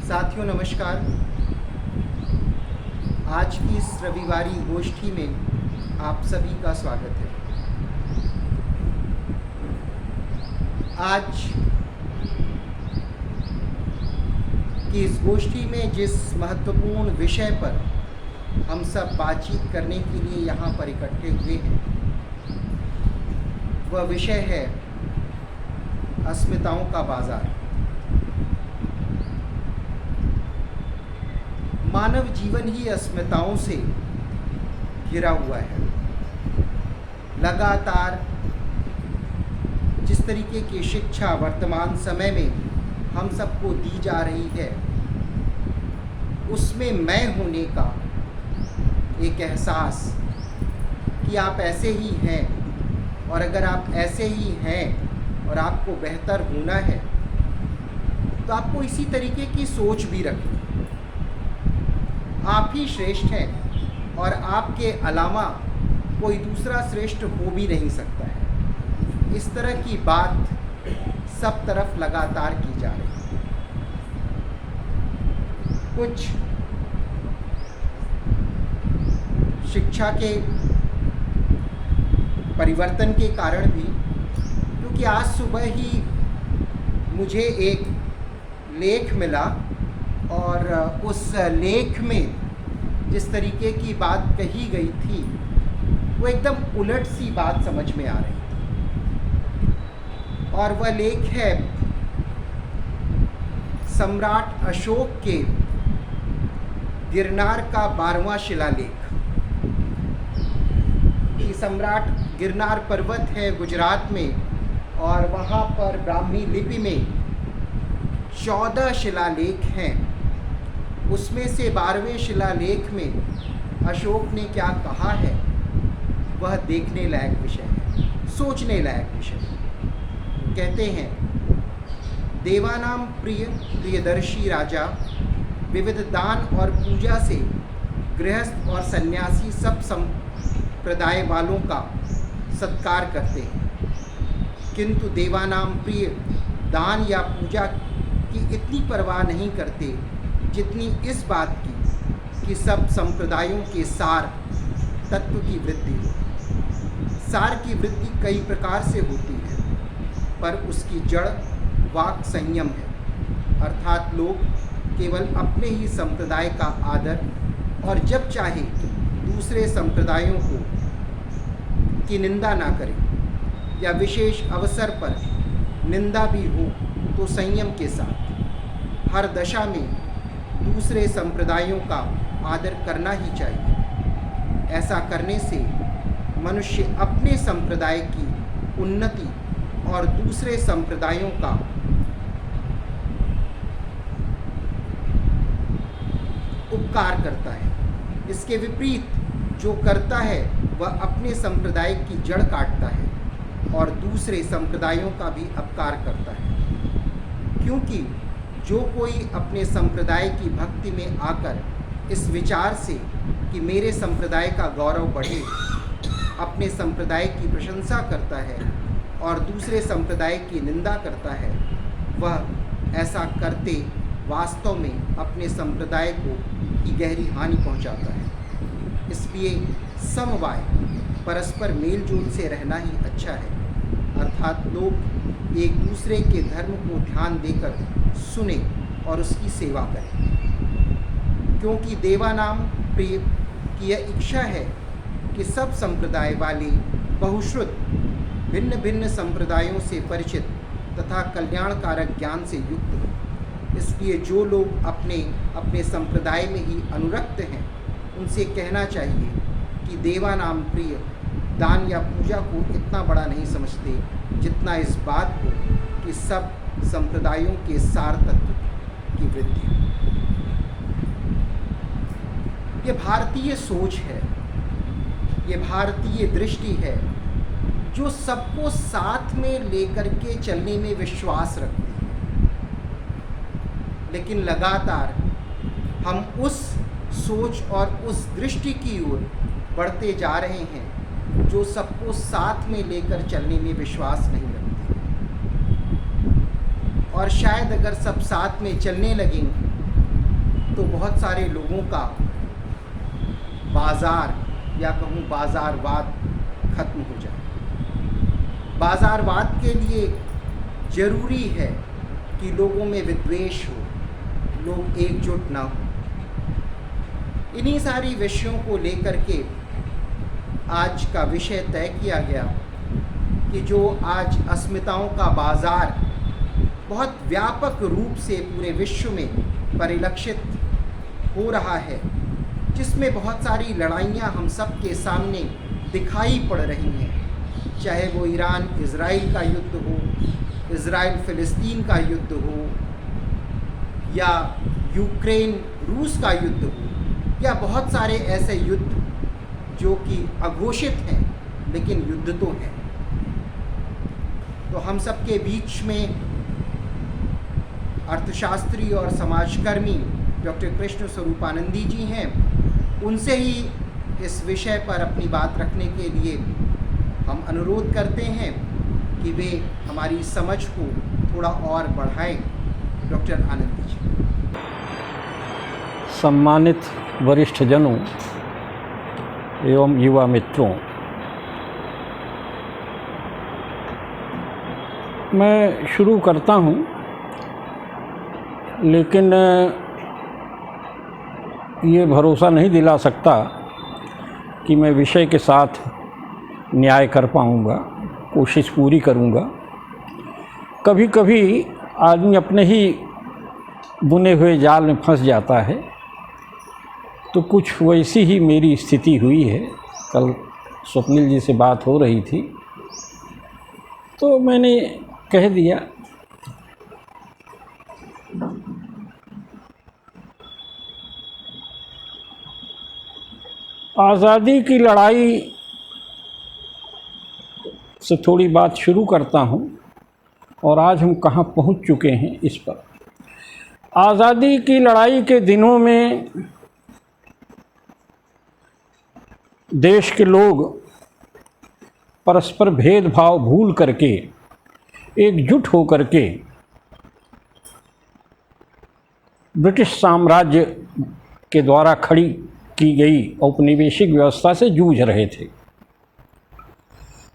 साथियों नमस्कार। आज की इस रविवारी गोष्ठी में आप सभी का स्वागत है। आज की इस गोष्ठी में जिस महत्वपूर्ण विषय पर हम सब बातचीत करने के लिए यहाँ पर इकट्ठे हुए हैं, वह विषय है अस्मिताओं का बाजार। मानव जीवन ही अस्मिताओं से घिरा हुआ है। लगातार जिस तरीके की शिक्षा वर्तमान समय में हम सबको दी जा रही है, उसमें मैं होने का एक एहसास कि आप ऐसे ही हैं, और अगर आप ऐसे ही हैं और आपको बेहतर होना है तो आपको इसी तरीके की सोच भी रखनी। आप ही श्रेष्ठ हैं और आपके अलावा कोई दूसरा श्रेष्ठ हो भी नहीं सकता है। इस तरह की बात सब तरफ लगातार की जा रही है। कुछ शिक्षा के परिवर्तन के कारण भी, क्योंकि आज सुबह ही मुझे एक लेख मिला और उस लेख में जिस तरीके की बात कही गई थी वो एकदम उलट सी बात समझ में आ रही थी। और वह लेख है सम्राट अशोक के गिरनार का 12वां शिलालेख। सम्राट गिरनार पर्वत है गुजरात में, और वहाँ पर ब्राह्मी लिपि में 14 शिलालेख हैं। उसमें से 12वें शिलालेख में अशोक ने क्या कहा है वह देखने लायक विषय है, सोचने लायक विषय है। कहते हैं, देवानाम प्रिय प्रियदर्शी राजा विविध दान और पूजा से गृहस्थ और सन्यासी सब संप्रदाय वालों का सत्कार करते हैं, किंतु देवानाम प्रिय दान या पूजा की इतनी परवाह नहीं करते जितनी इस बात की कि सब संप्रदायों के सार तत्व की वृद्धि हो। सार की वृद्धि कई प्रकार से होती है, पर उसकी जड़ वाक संयम है, अर्थात लोग केवल अपने ही संप्रदाय का आदर और जब चाहे दूसरे संप्रदायों की निंदा ना करें, या विशेष अवसर पर निंदा भी हो तो संयम के साथ हर दशा में दूसरे संप्रदायों का आदर करना ही चाहिए। ऐसा करने से मनुष्य अपने संप्रदाय की उन्नति और दूसरे संप्रदायों का उपकार करता है। इसके विपरीत जो करता है वह अपने संप्रदाय की जड़ काटता है और दूसरे संप्रदायों का भी अपकार करता है। क्योंकि जो कोई अपने संप्रदाय की भक्ति में आकर इस विचार से कि मेरे संप्रदाय का गौरव बढ़े, अपने संप्रदाय की प्रशंसा करता है और दूसरे संप्रदाय की निंदा करता है, वह ऐसा करते वास्तव में अपने संप्रदाय को की गहरी हानि पहुंचाता है। इसलिए समवाय परस्पर मेलजोल से रहना ही अच्छा है, अर्थात लोग एक दूसरे के धर्म को ध्यान देकर सुने और उसकी सेवा करें। क्योंकि देवानाम प्रिय की यह इच्छा है कि सब संप्रदाय वाले बहुश्रुत भिन्न भिन्न संप्रदायों से परिचित तथा कल्याणकारक ज्ञान से युक्त हो। इसलिए जो लोग अपने अपने संप्रदाय में ही अनुरक्त हैं, उनसे कहना चाहिए कि देवानाम प्रिय दान या पूजा को इतना बड़ा नहीं समझते जितना इस बात को कि सब संप्रदायों के सार तत्व की वृद्धि। ये भारतीय सोच है, ये भारतीय दृष्टि है जो सबको साथ में लेकर के चलने में विश्वास रखती है। लेकिन लगातार हम उस सोच और उस दृष्टि की ओर बढ़ते जा रहे हैं जो सबको साथ में लेकर चलने में विश्वास नहीं रखती। और शायद अगर सब साथ में चलने लगें तो बहुत सारे लोगों का बाज़ार या कहूँ बाज़ारवाद खत्म हो जाए। बाज़ारवाद के लिए ज़रूरी है कि लोगों में विद्वेष हो, लोग एकजुट ना हो। इन्हीं सारी विषयों को लेकर के आज का विषय तय किया गया कि जो आज अस्मिताओं का बाज़ार बहुत व्यापक रूप से पूरे विश्व में परिलक्षित हो रहा है, जिसमें बहुत सारी लड़ाइयाँ हम सब के सामने दिखाई पड़ रही हैं, चाहे वो ईरान इज़राइल का युद्ध हो, इज़राइल फ़िलिस्तीन का युद्ध हो, या यूक्रेन रूस का युद्ध हो, या बहुत सारे ऐसे युद्ध जो कि अघोषित हैं लेकिन युद्ध तो हैं। तो हम सब के बीच में अर्थशास्त्री और समाजकर्मी डॉक्टर कृष्ण स्वरूपानंदी जी हैं। उनसे ही इस विषय पर अपनी बात रखने के लिए हम अनुरोध करते हैं कि वे हमारी समझ को थोड़ा और बढ़ाएं। डॉक्टर आनंदी जी। सम्मानित वरिष्ठ जनों एवं युवा मित्रों, मैं शुरू करता हूं, लेकिन ये भरोसा नहीं दिला सकता कि मैं विषय के साथ न्याय कर पाऊँगा। कोशिश पूरी करूँगा। कभी कभी आदमी अपने ही बुने हुए जाल में फंस जाता है, तो कुछ वैसी ही मेरी स्थिति हुई है। कल स्वप्निल जी से बात हो रही थी तो मैंने कह दिया। आज़ादी की लड़ाई से थोड़ी बात शुरू करता हूँ और आज हम कहाँ पहुँच चुके हैं इस पर। आज़ादी की लड़ाई के दिनों में देश के लोग परस्पर भेदभाव भूल करके एकजुट हो करके ब्रिटिश साम्राज्य के द्वारा खड़ी की गई औपनिवेशिक व्यवस्था से जूझ रहे थे।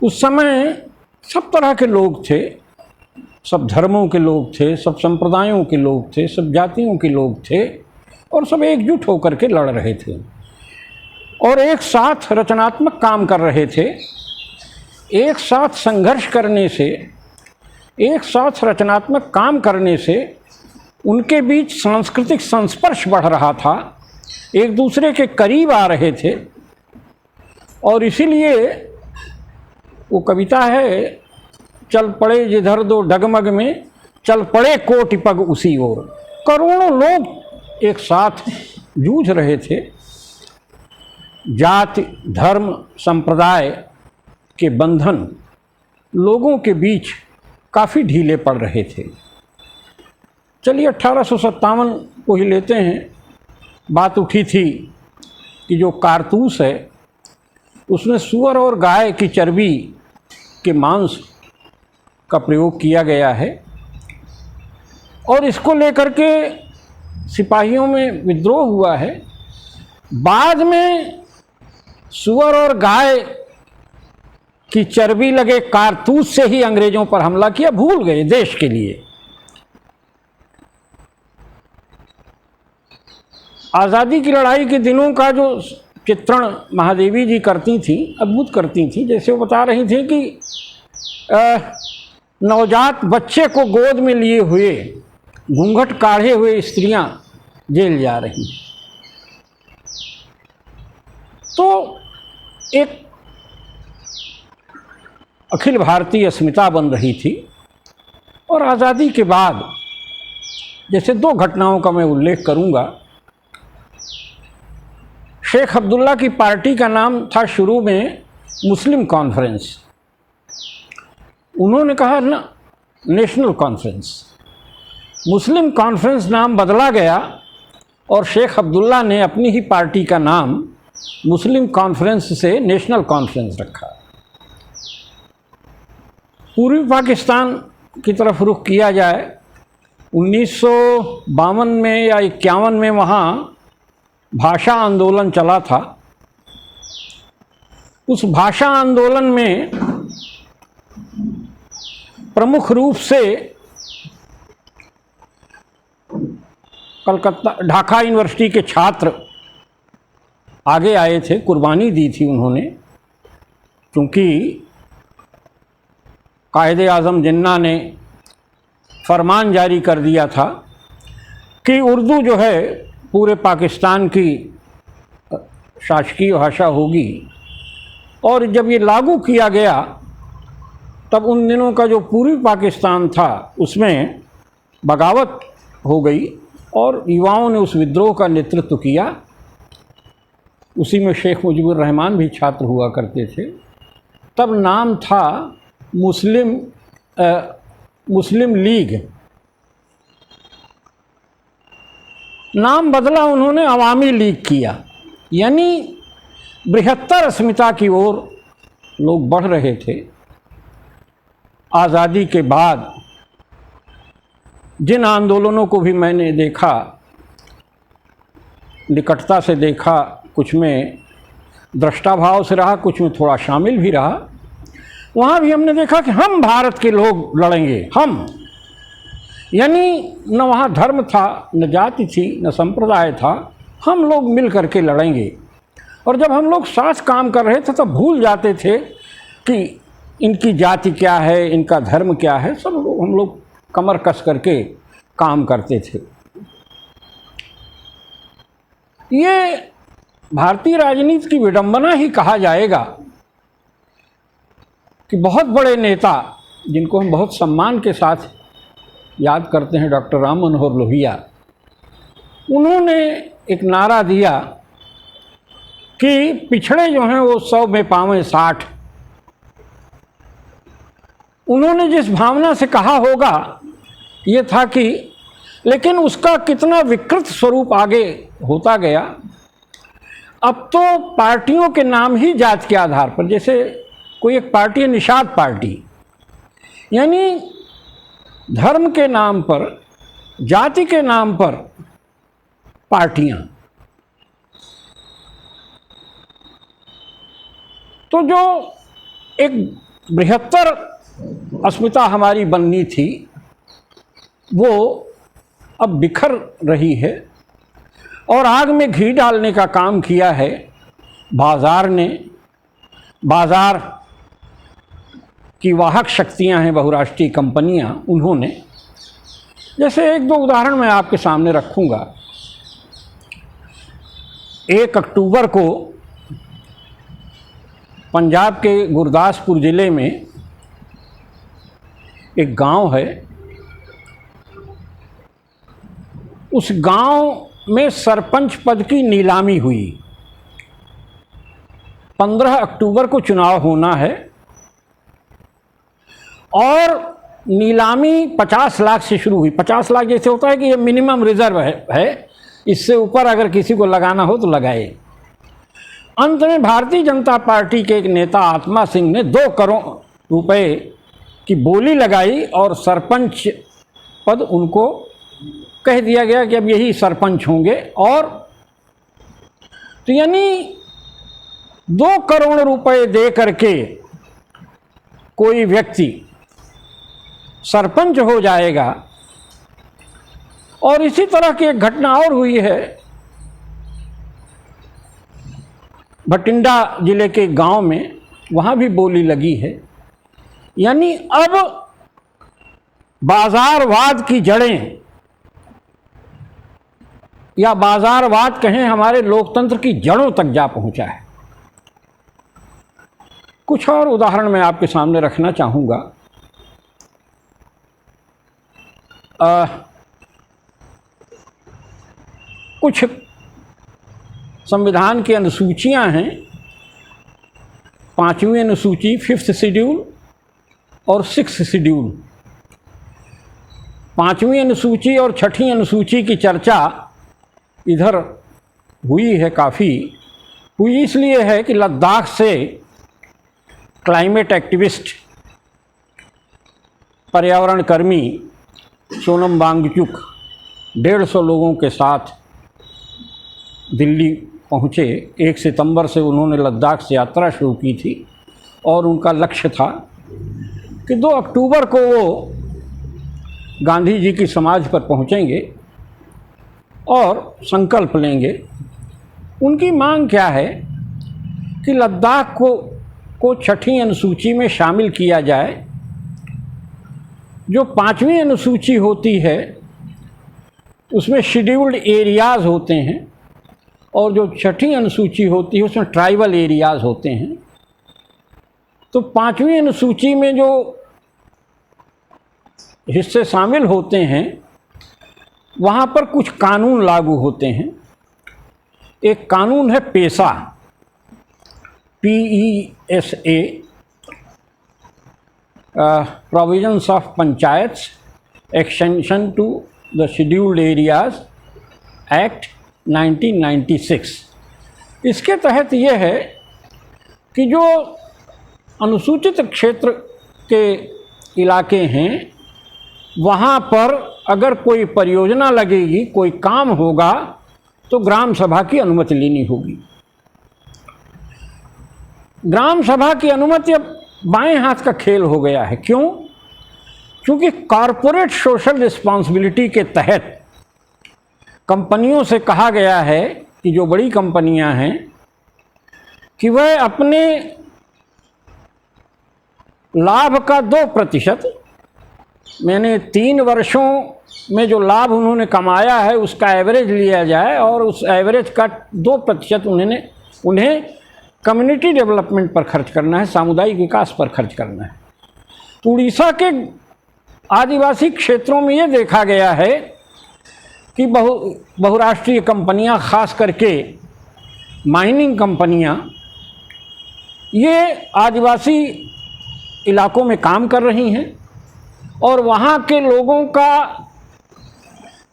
उस समय सब तरह के लोग थे, सब धर्मों के लोग थे, सब संप्रदायों के लोग थे, सब जातियों के लोग थे और सब एकजुट होकर के लड़ रहे थे और एक साथ रचनात्मक काम कर रहे थे। एक साथ संघर्ष करने से, एक साथ रचनात्मक काम करने से उनके बीच सांस्कृतिक संस्पर्श बढ़ रहा था, एक दूसरे के करीब आ रहे थे। और इसीलिए वो कविता है, चल पड़े जिधर दो डगमग में, चल पड़े कोटि पग उसी ओर। करोड़ों लोग एक साथ जूझ रहे थे। जाति, धर्म, संप्रदाय के बंधन लोगों के बीच काफ़ी ढीले पड़ रहे थे। चलिए 1857 को ही लेते हैं। बात उठी थी कि जो कारतूस है उसमें सूअर और गाय की चर्बी के मांस का प्रयोग किया गया है और इसको लेकर के सिपाहियों में विद्रोह हुआ है। बाद में सूअर और गाय की चर्बी लगे कारतूस से ही अंग्रेजों पर हमला किया, भूल गए देश के लिए। आज़ादी की लड़ाई के दिनों का जो चित्रण महादेवी जी करती थी, अद्भुत करती थी। जैसे वो बता रही थी कि नवजात बच्चे को गोद में लिए हुए घूंघट काढ़े हुए स्त्रियां जेल जा रही हैं। तो एक अखिल भारतीय अस्मिता बन रही थी। और आज़ादी के बाद जैसे दो घटनाओं का मैं उल्लेख करूंगा। शेख अब्दुल्ला की पार्टी का नाम था शुरू में मुस्लिम कॉन्फ्रेंस, उन्होंने कहा ना नेशनल कॉन्फ्रेंस। मुस्लिम कॉन्फ्रेंस नाम बदला गया और शेख अब्दुल्ला ने अपनी ही पार्टी का नाम मुस्लिम कॉन्फ्रेंस से नेशनल कॉन्फ्रेंस रखा। पूर्वी पाकिस्तान की तरफ रुख किया जाए 1952 में या 51 में वहाँ भाषा आंदोलन चला था। उस भाषा आंदोलन में प्रमुख रूप से कलकत्ता ढाका यूनिवर्सिटी के छात्र आगे आए थे, कुर्बानी दी थी उन्होंने, क्योंकि कायदे आज़म जिन्ना ने फरमान जारी कर दिया था कि उर्दू जो है पूरे पाकिस्तान की शासकीय भाषा होगी। और जब ये लागू किया गया तब उन दिनों का जो पूर्वी पाकिस्तान था उसमें बगावत हो गई और युवाओं ने उस विद्रोह का नेतृत्व किया। उसी में शेख मुजीबुर रहमान भी छात्र हुआ करते थे। तब नाम था मुस्लिम लीग। नाम बदला उन्होंने, अवामी लीग किया। यानी बृहत्तर अस्मिता की ओर लोग बढ़ रहे थे। आज़ादी के बाद जिन आंदोलनों को भी मैंने देखा, निकटता से देखा, कुछ में दृष्टाभाव से रहा, कुछ में थोड़ा शामिल भी रहा, वहाँ भी हमने देखा कि हम भारत के लोग लड़ेंगे। हम यानी न वहाँ धर्म था, न जाति थी, न संप्रदाय था, हम लोग मिल करके लड़ेंगे। और जब हम लोग साथ काम कर रहे थे तब भूल जाते थे कि इनकी जाति क्या है, इनका धर्म क्या है। सब लोग हम लोग कमर कस करके काम करते थे। ये भारतीय राजनीति की विडंबना ही कहा जाएगा कि बहुत बड़े नेता, जिनको हम बहुत सम्मान के साथ याद करते हैं, डॉक्टर राम मनोहर लोहिया, उन्होंने एक नारा दिया कि पिछड़े जो हैं वो 100 में पावें 60। उन्होंने जिस भावना से कहा होगा ये था कि, लेकिन उसका कितना विकृत स्वरूप आगे होता गया। अब तो पार्टियों के नाम ही जात के आधार पर, जैसे कोई एक पार्टी है निषाद पार्टी, यानी धर्म के नाम पर, जाति के नाम पर पार्टियां। तो जो एक बृहत्तर अस्मिता हमारी बननी थी वो अब बिखर रही है और आग में घी डालने का काम किया है बाज़ार ने। बाज़ार की वाहक शक्तियां हैं बहुराष्ट्रीय कंपनियां, उन्होंने, जैसे एक दो उदाहरण मैं आपके सामने रखूंगा। 1 अक्टूबर को पंजाब के गुरदासपुर ज़िले में एक गांव है, उस गांव में सरपंच पद की नीलामी हुई। 15 अक्टूबर को चुनाव होना है और नीलामी 50 लाख से शुरू हुई। 50 लाख जैसे होता है कि ये मिनिमम रिजर्व है, इससे ऊपर अगर किसी को लगाना हो तो लगाए। अंत में भारतीय जनता पार्टी के एक नेता आत्मा सिंह ने 2 करोड़ रुपए की बोली लगाई और सरपंच पद उनको कह दिया गया कि अब यही सरपंच होंगे। और तो यानी 2 करोड़ रुपए दे करके कोई व्यक्ति सरपंच हो जाएगा। और इसी तरह की एक घटना और हुई है, भटिंडा जिले के गांव में, वहाँ भी बोली लगी है। यानी अब बाजारवाद की जड़ें, या बाजारवाद कहें, हमारे लोकतंत्र की जड़ों तक जा पहुंचा है। कुछ और उदाहरण मैं आपके सामने रखना चाहूँगा। कुछ संविधान की अनुसूचियां हैं, 5वीं अनुसूची, 5th शेड्यूल और 6th शेड्यूल। 5वीं अनुसूची और 6ठी अनुसूची की चर्चा इधर हुई है, काफ़ी हुई इसलिए है कि लद्दाख से क्लाइमेट एक्टिविस्ट, पर्यावरण कर्मी सोनम वांगचुक 150 लोगों के साथ दिल्ली पहुँचे। 1 सितंबर से उन्होंने लद्दाख से यात्रा शुरू की थी और उनका लक्ष्य था कि 2 अक्टूबर को वो गांधी जी की समाधि पर पहुँचेंगे और संकल्प लेंगे। उनकी मांग क्या है कि लद्दाख को 6ठी अनुसूची में शामिल किया जाए। जो 5वीं अनुसूची होती है उसमें शेड्यूल्ड एरियाज़ होते हैं और जो 6ठी अनुसूची होती है उसमें ट्राइबल एरियाज़ होते हैं। तो 5वीं अनुसूची में जो हिस्से शामिल होते हैं वहाँ पर कुछ कानून लागू होते हैं। एक कानून है PESA, PESA, provisions of panchayats extension to the scheduled areas act 1996। इसके तहत ये है कि जो अनुसूचित क्षेत्र के इलाके हैं वहाँ पर अगर कोई परियोजना लगेगी, कोई काम होगा तो ग्राम सभा की अनुमति लेनी होगी। ग्राम सभा की अनुमति अब बाएं हाथ का खेल हो गया है। क्यों? क्योंकि कॉरपोरेट सोशल रिस्पॉन्सिबिलिटी के तहत कंपनियों से कहा गया है कि जो बड़ी कंपनियां हैं कि वह अपने लाभ का 2%, मैंने 3 वर्षों में जो लाभ उन्होंने कमाया है उसका एवरेज लिया जाए और उस एवरेज का 2% उन्हें कम्युनिटी डेवलपमेंट पर खर्च करना है, सामुदायिक विकास पर खर्च करना है। तो उड़ीसा के आदिवासी क्षेत्रों में ये देखा गया है कि बहुराष्ट्रीय कंपनियां, खास करके माइनिंग कंपनियां, ये आदिवासी इलाकों में काम कर रही हैं और वहाँ के लोगों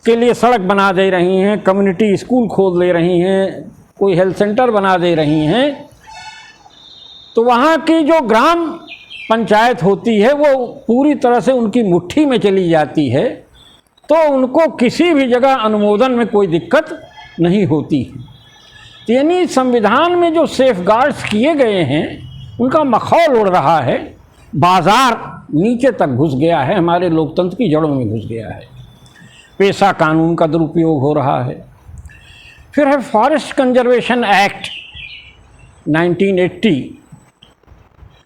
के लिए सड़क बना दे रही हैं, कम्युनिटी स्कूल खोल दे रही हैं, कोई हेल्थ सेंटर बना दे रही हैं। तो वहाँ की जो ग्राम पंचायत होती है वो पूरी तरह से उनकी मुट्ठी में चली जाती है, तो उनको किसी भी जगह अनुमोदन में कोई दिक्कत नहीं होती। यानी संविधान में जो सेफगार्ड्स किए गए हैं उनका मखौल उड़ रहा है, बाजार नीचे तक घुस गया है, हमारे लोकतंत्र की जड़ों में घुस गया है। पेशा कानून का दुरुपयोग हो रहा है। फिर है फॉरेस्ट कंजर्वेशन एक्ट 1980,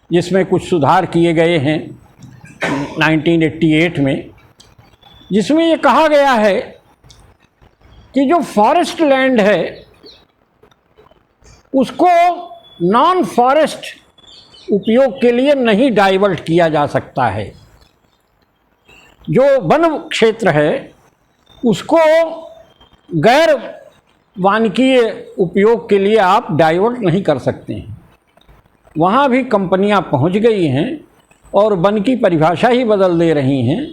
जिसमें कुछ सुधार किए गए हैं 1988 में, जिसमें ये कहा गया है कि जो फॉरेस्ट लैंड है उसको नॉन फॉरेस्ट उपयोग के लिए नहीं डाइवर्ट किया जा सकता है। जो वन क्षेत्र है उसको गैर वानिकीय उपयोग के लिए आप डाइवर्ट नहीं कर सकते हैं। वहाँ भी कंपनियाँ पहुँच गई हैं और वन की परिभाषा ही बदल दे रही हैं।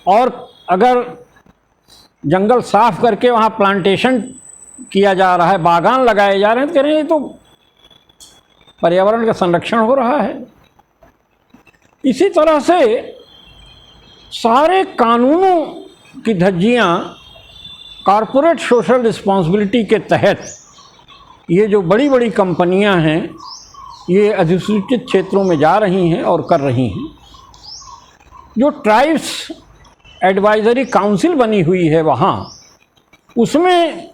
और अगर जंगल साफ करके वहाँ प्लांटेशन किया जा रहा है, बागान लगाए जा रहे हैं, तो कह रहे हैं तो पर्यावरण का संरक्षण हो रहा है। इसी तरह से सारे कानूनों की धज्जियाँ कॉरपोरेट सोशल रिस्पॉन्सिबिलिटी के तहत ये जो बड़ी बड़ी कंपनियां हैं ये अधिसूचित क्षेत्रों में जा रही हैं और कर रही हैं। जो ट्राइब्स एडवाइजरी काउंसिल बनी हुई है वहाँ, उसमें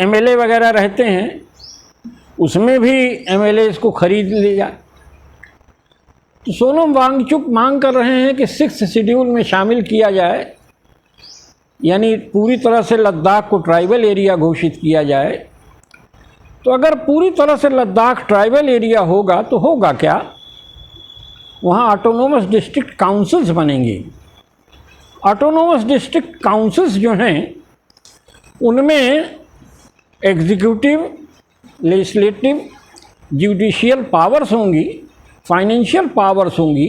MLA वगैरह रहते हैं, उसमें भी MLA इसको खरीद ले जाए। तो सोनम वांगचुक मांग कर रहे हैं कि 6th शेड्यूल में शामिल किया जाए, यानी पूरी तरह से लद्दाख को ट्राइबल एरिया घोषित किया जाए। तो अगर पूरी तरह से लद्दाख ट्राइबल एरिया होगा तो होगा क्या? वहाँ ऑटोनोमस डिस्ट्रिक्ट काउंसिल्स बनेंगे। ऑटोनोमस डिस्ट्रिक्ट काउंसिल्स जो हैं उनमें एग्जीक्यूटिव, लेजिस्लेटिव, जुडिशियल पावर्स होंगी, फाइनेंशियल पावर्स होंगी।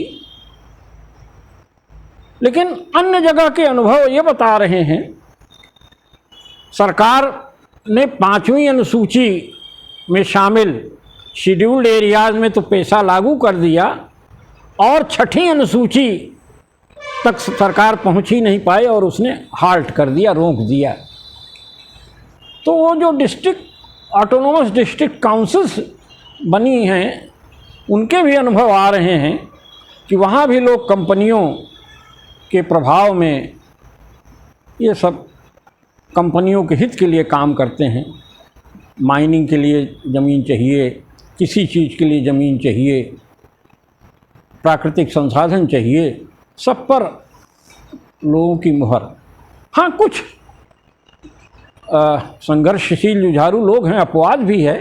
लेकिन अन्य जगह के अनुभव ये बता रहे हैं, सरकार ने 5वीं अनुसूची में शामिल शेड्यूल्ड एरियाज में तो पैसा लागू कर दिया और 6ठी अनुसूची तक सरकार पहुंच ही नहीं पाई और उसने हाल्ट कर दिया, रोक दिया। तो वो जो डिस्ट्रिक्ट ऑटोनोमस डिस्ट्रिक्ट काउंसिल्स बनी हैं, उनके भी अनुभव आ रहे हैं कि वहाँ भी लोग कंपनियों के प्रभाव में ये सब कंपनियों के हित के लिए काम करते हैं। माइनिंग के लिए ज़मीन चाहिए, किसी चीज़ के लिए ज़मीन चाहिए, प्राकृतिक संसाधन चाहिए, सब पर लोगों की मुहर। हाँ, कुछ संघर्षशील जुझारू लोग हैं, अपवाद भी है।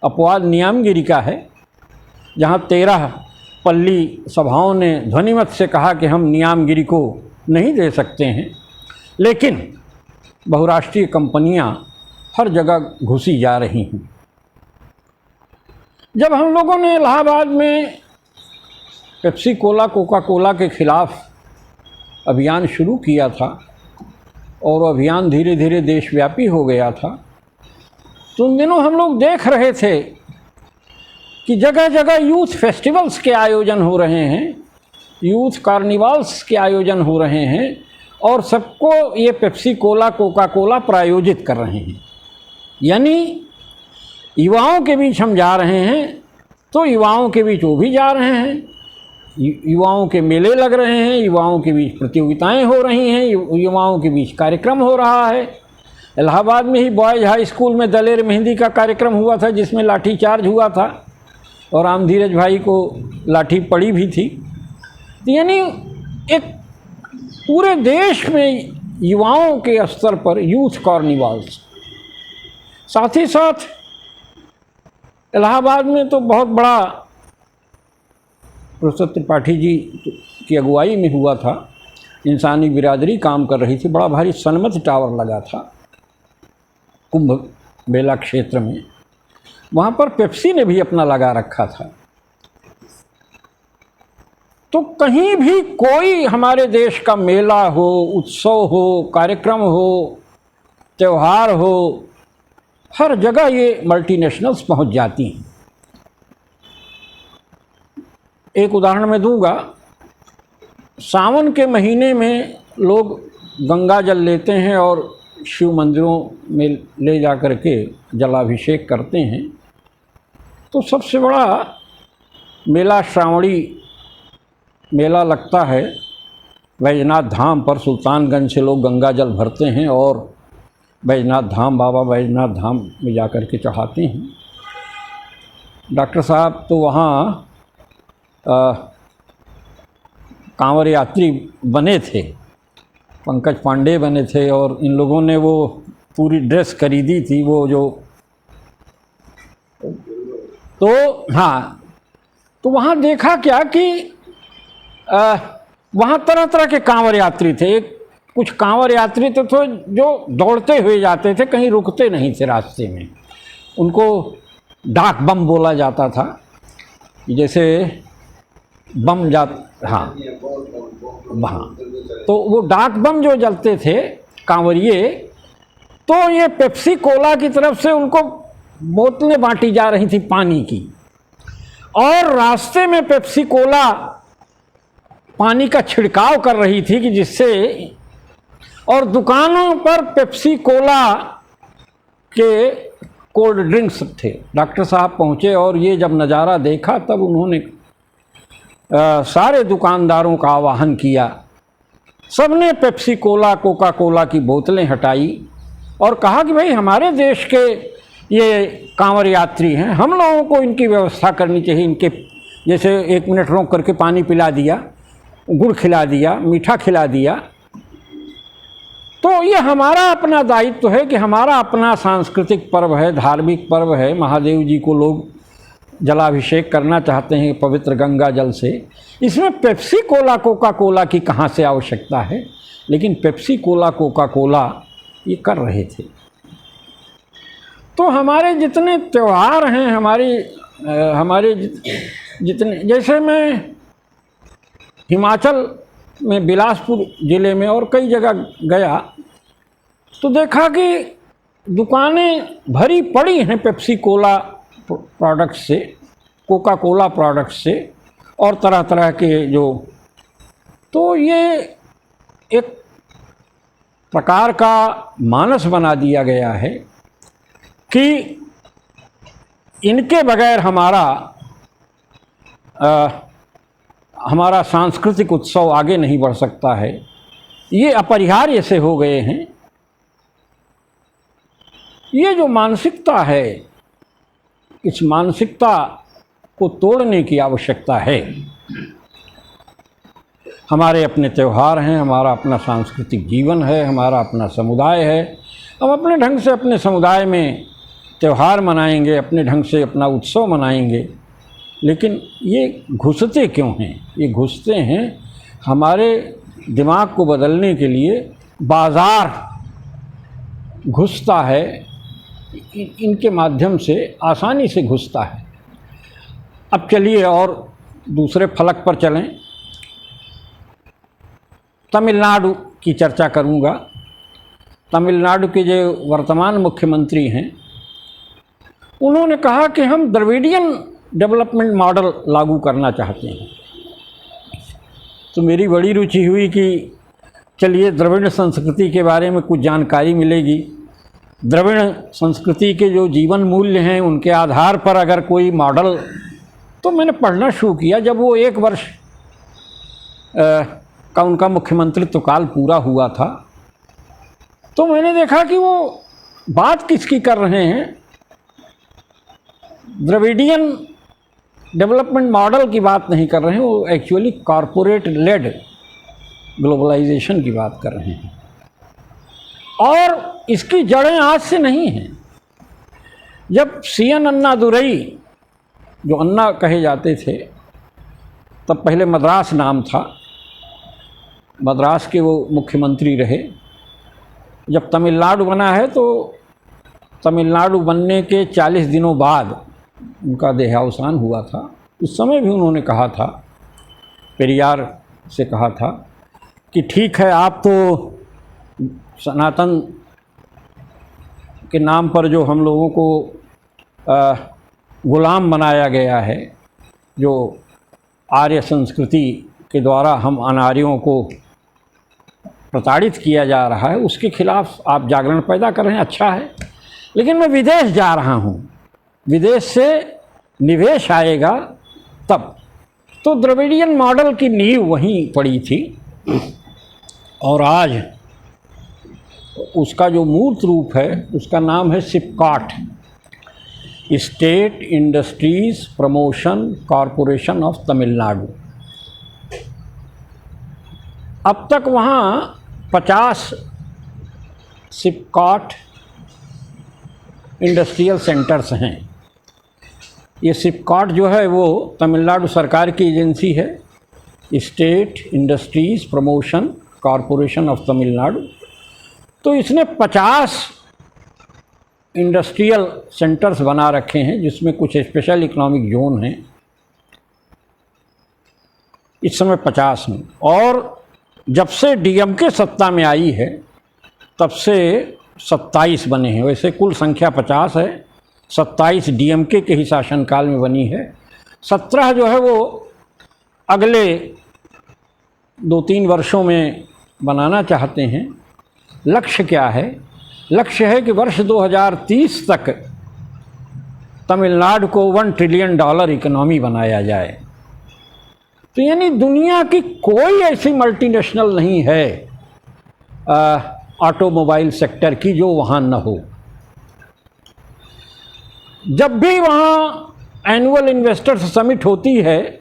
अपवाद नियामगिरी का है, जहाँ 13 पल्ली सभाओं ने ध्वनिमत से कहा कि हम नियामगिरी को नहीं दे सकते हैं, लेकिन बहुराष्ट्रीय कंपनियां हर जगह घुसी जा रही हैं। जब हम लोगों ने इलाहाबाद में पेप्सी कोला, कोका कोला के खिलाफ अभियान शुरू किया था और अभियान धीरे धीरे देशव्यापी हो गया था, तो उन दिनों हम लोग देख रहे थे कि जगह जगह यूथ फेस्टिवल्स के आयोजन हो रहे हैं, यूथ कार्निवाल्स के आयोजन हो रहे हैं और सबको ये पेप्सी कोला, कोका कोला प्रायोजित कर रहे हैं। यानी युवाओं के बीच हम जा रहे हैं तो युवाओं के बीच वो भी जा रहे हैं, युवाओं के मेले लग रहे हैं, युवाओं के बीच प्रतियोगिताएं हो रही हैं, युवाओं के बीच कार्यक्रम हो रहा है। इलाहाबाद में ही बॉयज़ हाई स्कूल में दलेर मेहंदी का कार्यक्रम हुआ था, जिसमें लाठी चार्ज हुआ था और राम धीरज भाई को लाठी पड़ी भी थी। यानी एक पूरे देश में युवाओं के स्तर पर यूथ कार्निवाल्स। साथ ही साथ इलाहाबाद में तो बहुत बड़ा प्रोफेसर त्रिपाठी जी की अगुवाई में हुआ था, इंसानी बिरादरी काम कर रही थी, बड़ा भारी सनमत टावर लगा था कुंभ मेला क्षेत्र में, वहाँ पर पेप्सी ने भी अपना लगा रखा था। तो कहीं भी कोई हमारे देश का मेला हो, उत्सव हो, कार्यक्रम हो, त्यौहार हो, हर जगह ये मल्टीनेशनल्स पहुँच जाती हैं। एक उदाहरण मैं दूंगा, सावन के महीने में लोग गंगा जल लेते हैं और शिव मंदिरों में ले जा कर के जलाभिषेक करते हैं। तो सबसे बड़ा मेला श्रावणी मेला लगता है बैजनाथ धाम पर। सुल्तानगंज से लोग गंगा जल भरते हैं और बैजनाथ धाम, बाबा बैजनाथ धाम में जा कर के चढ़ाते हैं। डॉक्टर साहब तो वहाँ कांवड़ यात्री बने थे, पंकज पांडे बने थे और इन लोगों ने वो पूरी ड्रेस खरीदी थी, वो जो तो हाँ, तो वहाँ देखा क्या कि वहाँ तरह तरह के कांवड़ यात्री थे। कुछ कांवड़ यात्री तो थे जो दौड़ते हुए जाते थे, कहीं रुकते नहीं थे रास्ते में। उनको डाक बम बोला जाता था, जैसे बम हाँ, तो वो डाक बम जो जलते थे कांवरिए, तो ये पेप्सी कोला की तरफ से उनको बोतलें बांटी जा रही थी पानी की, और रास्ते में पेप्सी कोला पानी का छिड़काव कर रही थी कि जिससे, और दुकानों पर पेप्सी कोला के कोल्ड ड्रिंक्स थे। डॉक्टर साहब पहुँचे और ये जब नज़ारा देखा तब उन्होंने सारे दुकानदारों का आह्वान किया। सबने पेप्सी कोला, कोका कोला की बोतलें हटाई और कहा कि भाई हमारे देश के ये कांवड़ यात्री हैं, हम लोगों को इनकी व्यवस्था करनी चाहिए। इनके जैसे 1 मिनट रोक करके पानी पिला दिया, गुड़ खिला दिया, मीठा खिला दिया। तो ये हमारा अपना दायित्व है कि हमारा अपना सांस्कृतिक पर्व है, धार्मिक पर्व है। महादेव जी को लोग जलाभिषेक करना चाहते हैं पवित्र गंगा जल से। इसमें पेप्सी कोला, कोका कोला की कहाँ से आवश्यकता है? लेकिन पेप्सी कोला, कोका कोला ये कर रहे थे। तो हमारे जितने त्यौहार हैं, हमारे जितने, जैसे मैं हिमाचल में बिलासपुर ज़िले में और कई जगह गया तो देखा कि दुकानें भरी पड़ी हैं पेप्सी कोला प्रोडक्ट्स से, कोका कोला प्रोडक्ट्स से, और तरह तरह के जो तो ये एक प्रकार का मानस बना दिया गया है कि इनके बगैर हमारा सांस्कृतिक उत्सव आगे नहीं बढ़ सकता है। ये अपरिहार्य से हो गए हैं। ये जो मानसिकता है, इस मानसिकता को तोड़ने की आवश्यकता है। हमारे अपने त्यौहार हैं, हमारा अपना सांस्कृतिक जीवन है, हमारा अपना समुदाय है। हम अपने ढंग से अपने समुदाय में त्यौहार मनाएंगे, अपने ढंग से अपना उत्सव मनाएंगे, लेकिन ये घुसते क्यों हैं? ये घुसते हैं हमारे दिमाग को बदलने के लिए। बाज़ार घुसता है, इनके माध्यम से आसानी से घुसता है। अब चलिए और दूसरे फलक पर चलें। तमिलनाडु की चर्चा करूंगा। तमिलनाडु के जो वर्तमान मुख्यमंत्री हैं, उन्होंने कहा कि हम द्रविडियन डेवलपमेंट मॉडल लागू करना चाहते हैं। तो मेरी बड़ी रुचि हुई कि चलिए द्रविड़ संस्कृति के बारे में कुछ जानकारी मिलेगी। द्रविड़ संस्कृति के जो जीवन मूल्य हैं, उनके आधार पर अगर कोई मॉडल, तो मैंने पढ़ना शुरू किया। जब वो 1 वर्ष का उनका मुख्यमंत्रित्व काल पूरा हुआ था, तो मैंने देखा कि वो बात किसकी कर रहे हैं। द्रविडियन डेवलपमेंट मॉडल की बात नहीं कर रहे हैं, वो एक्चुअली कॉरपोरेट लेड ग्लोबलाइजेशन की बात कर रहे हैं। और इसकी जड़ें आज से नहीं हैं। जब CN अन्नादुरई, जो अन्ना कहे जाते थे, तब पहले मद्रास नाम था, मद्रास के वो मुख्यमंत्री रहे। जब तमिलनाडु बना है तो तमिलनाडु बनने के 40 दिनों बाद उनका देहावसान हुआ था। उस समय भी उन्होंने कहा था, पेरियार से कहा था कि ठीक है, आप तो सनातन के नाम पर जो हम लोगों को गुलाम बनाया गया है, जो आर्य संस्कृति के द्वारा हम अनार्यों को प्रताड़ित किया जा रहा है, उसके खिलाफ आप जागरण पैदा कर रहे हैं, अच्छा है। लेकिन मैं विदेश जा रहा हूँ, विदेश से निवेश आएगा तब। तो द्रविडियन मॉडल की नींव वहीं पड़ी थी। और आज उसका जो मूर्त रूप है, उसका नाम है SIPCOT, state industries promotion corporation of Tamil Nadu. अब तक वहाँ 50 सिपकाट इंडस्ट्रियल सेंटर्स हैं। ये सिपकाट जो है वो तमिलनाडु सरकार की एजेंसी है, state industries promotion corporation of Tamil Nadu. तो इसने 50 इंडस्ट्रियल सेंटर्स बना रखे हैं, जिसमें कुछ स्पेशल इकोनॉमिक जोन हैं। इस समय 50 हैं। और जब से DMK सत्ता में आई है, तब से 27 बने हैं। वैसे कुल संख्या 50 है, 27 DMK के ही शासनकाल में बनी है। 17 जो है वो अगले 2-3 वर्षों में बनाना चाहते हैं। लक्ष्य क्या है? लक्ष्य है कि वर्ष 2030 तक तमिलनाडु को $1 ट्रिलियन इकोनॉमी बनाया जाए। तो यानी दुनिया की कोई ऐसी मल्टीनेशनल नहीं है ऑटोमोबाइल सेक्टर की जो वहाँ न हो। जब भी वहाँ एनुअल इन्वेस्टर्स समिट होती है,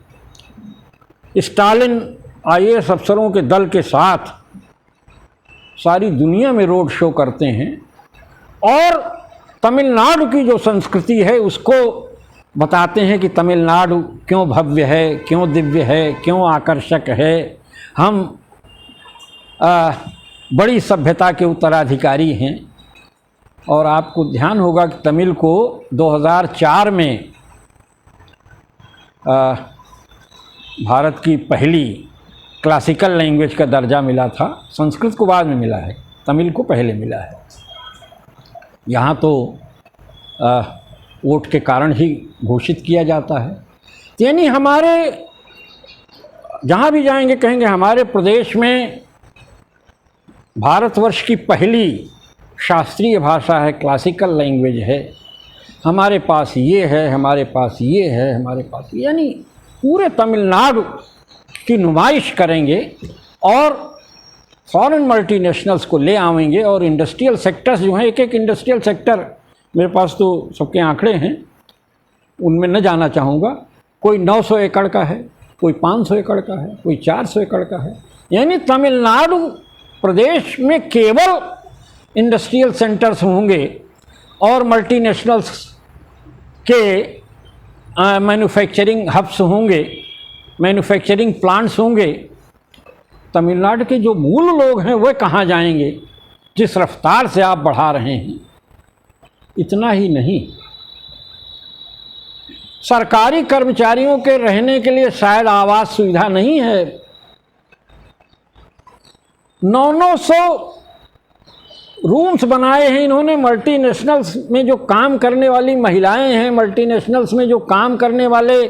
स्टालिन IAS अफसरों के दल के साथ सारी दुनिया में रोड शो करते हैं और तमिलनाडु की जो संस्कृति है उसको बताते हैं कि तमिलनाडु क्यों भव्य है, क्यों दिव्य है, क्यों आकर्षक है। हम बड़ी सभ्यता के उत्तराधिकारी हैं। और आपको ध्यान होगा कि तमिल को 2004 में भारत की पहली क्लासिकल लैंग्वेज का दर्जा मिला था। संस्कृत को बाद में मिला है, तमिल को पहले मिला है। यहाँ तो वोट के कारण ही घोषित किया जाता है। यानी हमारे जहाँ भी जाएंगे कहेंगे हमारे प्रदेश में भारतवर्ष की पहली शास्त्रीय भाषा है, क्लासिकल लैंग्वेज है, हमारे पास ये है, हमारे पास ये है, हमारे पास, यानी पूरे तमिलनाडु की नुमाइश करेंगे और फॉरेन मल्टीनेशनल्स को ले आएंगे। और इंडस्ट्रियल सेक्टर्स जो हैं, एक एक इंडस्ट्रियल सेक्टर, मेरे पास तो सबके आंकड़े हैं, उनमें न जाना चाहूँगा, कोई 900 एकड़ का है, कोई 500 एकड़ का है, कोई 400 एकड़ का है। यानी तमिलनाडु प्रदेश में केवल इंडस्ट्रियल सेंटर्स होंगे और मल्टीनेशनल्स के मैन्युफैक्चरिंग हब्स होंगे, मैन्युफैक्चरिंग प्लांट्स होंगे। तमिलनाडु के जो मूल लोग हैं वह कहाँ जाएंगे जिस रफ्तार से आप बढ़ा रहे हैं। इतना ही नहीं, सरकारी कर्मचारियों के रहने के लिए शायद आवास सुविधा नहीं है। 900 रूम्स बनाए हैं इन्होंने। मल्टीनेशनल्स में जो काम करने वाली महिलाएं हैं, मल्टीनेशनल्स में जो काम करने वाले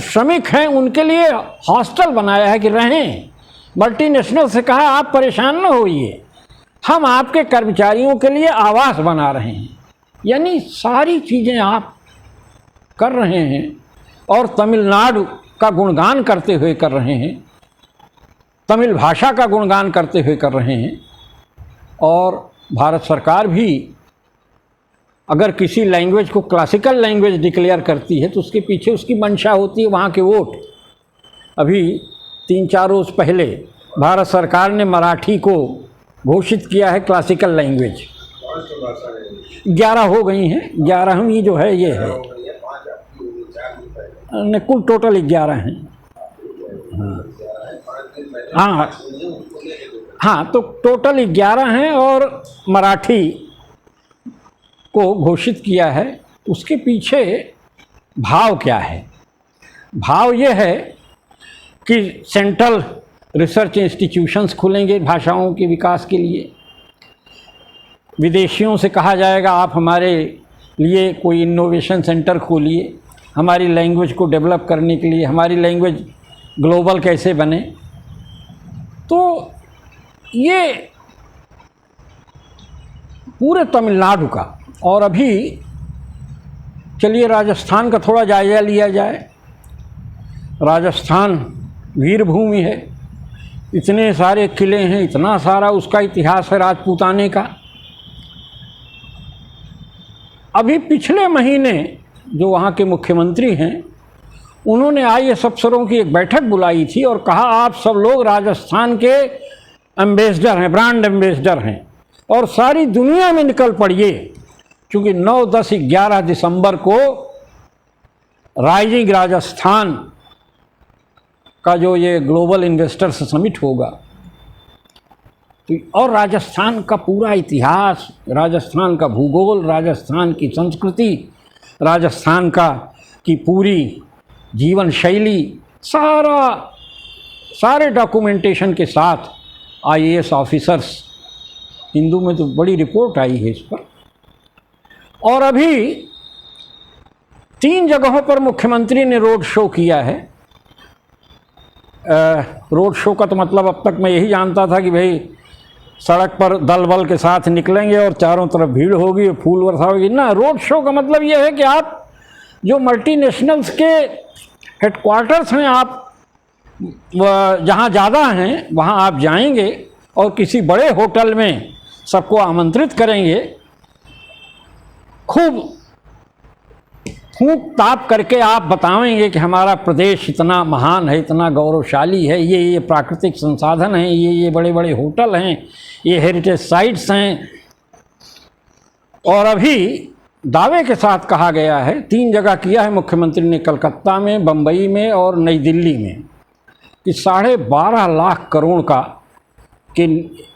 श्रमिक हैं, उनके लिए हॉस्टल बनाया है कि रहें। मल्टीनेशनल से कहा आप परेशान न होइए, हम आपके कर्मचारियों के लिए आवास बना रहे हैं। यानी सारी चीज़ें आप कर रहे हैं और तमिलनाडु का गुणगान करते हुए कर रहे हैं, तमिल भाषा का गुणगान करते हुए कर रहे हैं। और भारत सरकार भी अगर किसी लैंग्वेज को क्लासिकल लैंग्वेज डिक्लेयर करती है तो उसके पीछे उसकी मंशा होती है वहाँ के वोट। अभी 3-4 रोज़ पहले भारत सरकार ने मराठी को घोषित किया है क्लासिकल लैंग्वेज। 11 हो गई हैं, 11वीं जो है ये है, कुल टोटल 11 हैं। हाँ हाँ, तो टोटल 11 हैं और मराठी को घोषित किया है। उसके पीछे भाव क्या है? भाव ये है कि सेंट्रल रिसर्च इंस्टीट्यूशंस खुलेंगे भाषाओं के विकास के लिए। विदेशियों से कहा जाएगा आप हमारे लिए कोई इनोवेशन सेंटर खोलिए, हमारी लैंग्वेज को डेवलप करने के लिए, हमारी लैंग्वेज ग्लोबल कैसे बने। तो ये पूरे तमिलनाडु का। और अभी चलिए राजस्थान का थोड़ा जायज़ा लिया जाए। राजस्थान वीर भूमि है, इतने सारे किले हैं, इतना सारा उसका इतिहास है राजपूताने का। अभी पिछले महीने जो वहाँ के मुख्यमंत्री हैं उन्होंने IAS अफसरों की एक बैठक बुलाई थी और कहा आप सब लोग राजस्थान के एम्बेसडर हैं, ब्रांड एम्बेसडर हैं और सारी दुनिया में निकल पड़िए, क्योंकि 9, 10, 11 दिसंबर को राइजिंग राजस्थान का जो ये ग्लोबल इन्वेस्टर्स समिट होगा। तो और राजस्थान का पूरा इतिहास, राजस्थान का भूगोल, राजस्थान की संस्कृति, राजस्थान की पूरी जीवन शैली, सारे डॉक्यूमेंटेशन के साथ IAS ऑफिसर्स, हिंदू में तो बड़ी रिपोर्ट आई है इस पर। और अभी 3 जगहों पर मुख्यमंत्री ने रोड शो किया है। रोड शो का तो मतलब अब तक मैं यही जानता था कि भाई सड़क पर दल बल के साथ निकलेंगे और चारों तरफ भीड़ होगी, फूल वर्षा होगी। ना, रोड शो का मतलब यह है कि आप जो मल्टीनेशनल्स के हेडक्वार्टर्स हैं, आप जहाँ ज़्यादा हैं वहाँ आप जाएंगे और किसी बड़े होटल में सबको आमंत्रित करेंगे, खूब फूंक ताप करके आप बताएंगे कि हमारा प्रदेश इतना महान है, इतना गौरवशाली है, ये प्राकृतिक संसाधन हैं, ये बड़े बड़े होटल हैं, ये हेरिटेज साइट्स हैं। और अभी दावे के साथ कहा गया है, 3 जगह किया है मुख्यमंत्री ने, कलकत्ता में, बम्बई में और नई दिल्ली में, कि 12.5 लाख करोड़ का के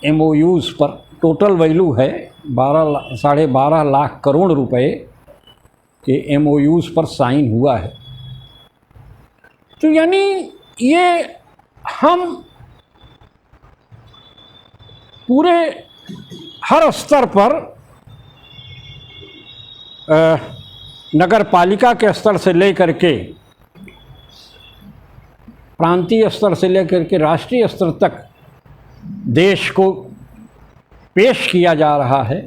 MOUs पर टोटल वैल्यू है 12.5 लाख करोड़ रुपए के MOUs पर साइन हुआ है। तो यानी ये हम पूरे हर स्तर पर नगर पालिका के स्तर से लेकर के प्रांतीय स्तर से लेकर के राष्ट्रीय स्तर तक देश को पेश किया जा रहा है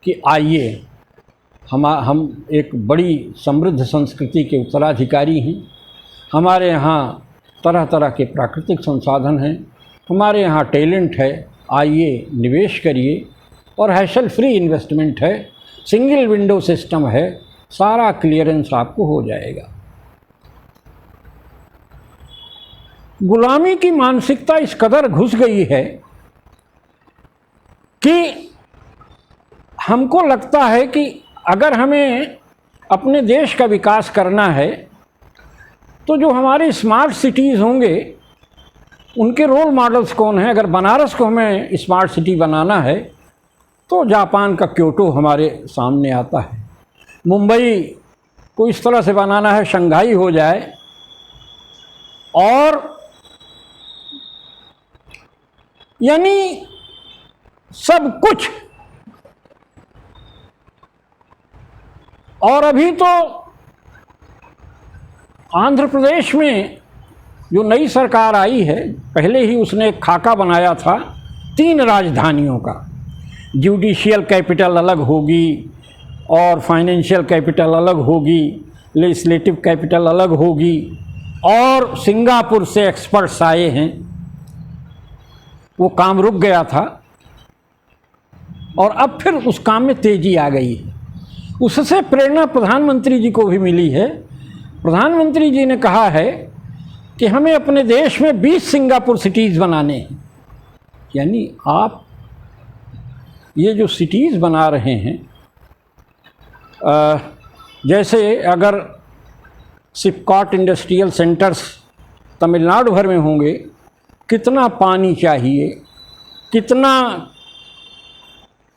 कि आइए हम एक बड़ी समृद्ध संस्कृति के उत्तराधिकारी हैं। हमारे यहाँ तरह तरह के प्राकृतिक संसाधन हैं, हमारे यहाँ टैलेंट है, आइए निवेश करिए, और हैसल फ्री इन्वेस्टमेंट है, सिंगल विंडो सिस्टम है, सारा क्लियरेंस आपको हो जाएगा। गुलामी की मानसिकता इस कदर घुस गई है कि हमको लगता है कि अगर हमें अपने देश का विकास करना है तो जो हमारे स्मार्ट सिटीज़ होंगे उनके रोल मॉडल्स कौन हैं। अगर बनारस को हमें स्मार्ट सिटी बनाना है तो जापान का क्योटो हमारे सामने आता है। मुंबई को इस तरह से बनाना है शंघाई हो जाए, और यानी सब कुछ। और अभी तो आंध्र प्रदेश में जो नई सरकार आई है, पहले ही उसने एक खाका बनाया था 3 राजधानियों का। जुडिशियल कैपिटल अलग होगी और फाइनेंशियल कैपिटल अलग होगी, लेजिस्लेटिव कैपिटल अलग होगी, और सिंगापुर से एक्सपर्ट्स आए हैं। वो काम रुक गया था और अब फिर उस काम में तेज़ी आ गई है। उससे प्रेरणा प्रधानमंत्री जी को भी मिली है। प्रधानमंत्री जी ने कहा है कि हमें अपने देश में 20 सिंगापुर सिटीज़ बनाने हैं। यानी आप ये जो सिटीज़ बना रहे हैं, जैसे अगर सिपकॉट इंडस्ट्रियल सेंटर्स तमिलनाडु भर में होंगे, कितना पानी चाहिए, कितना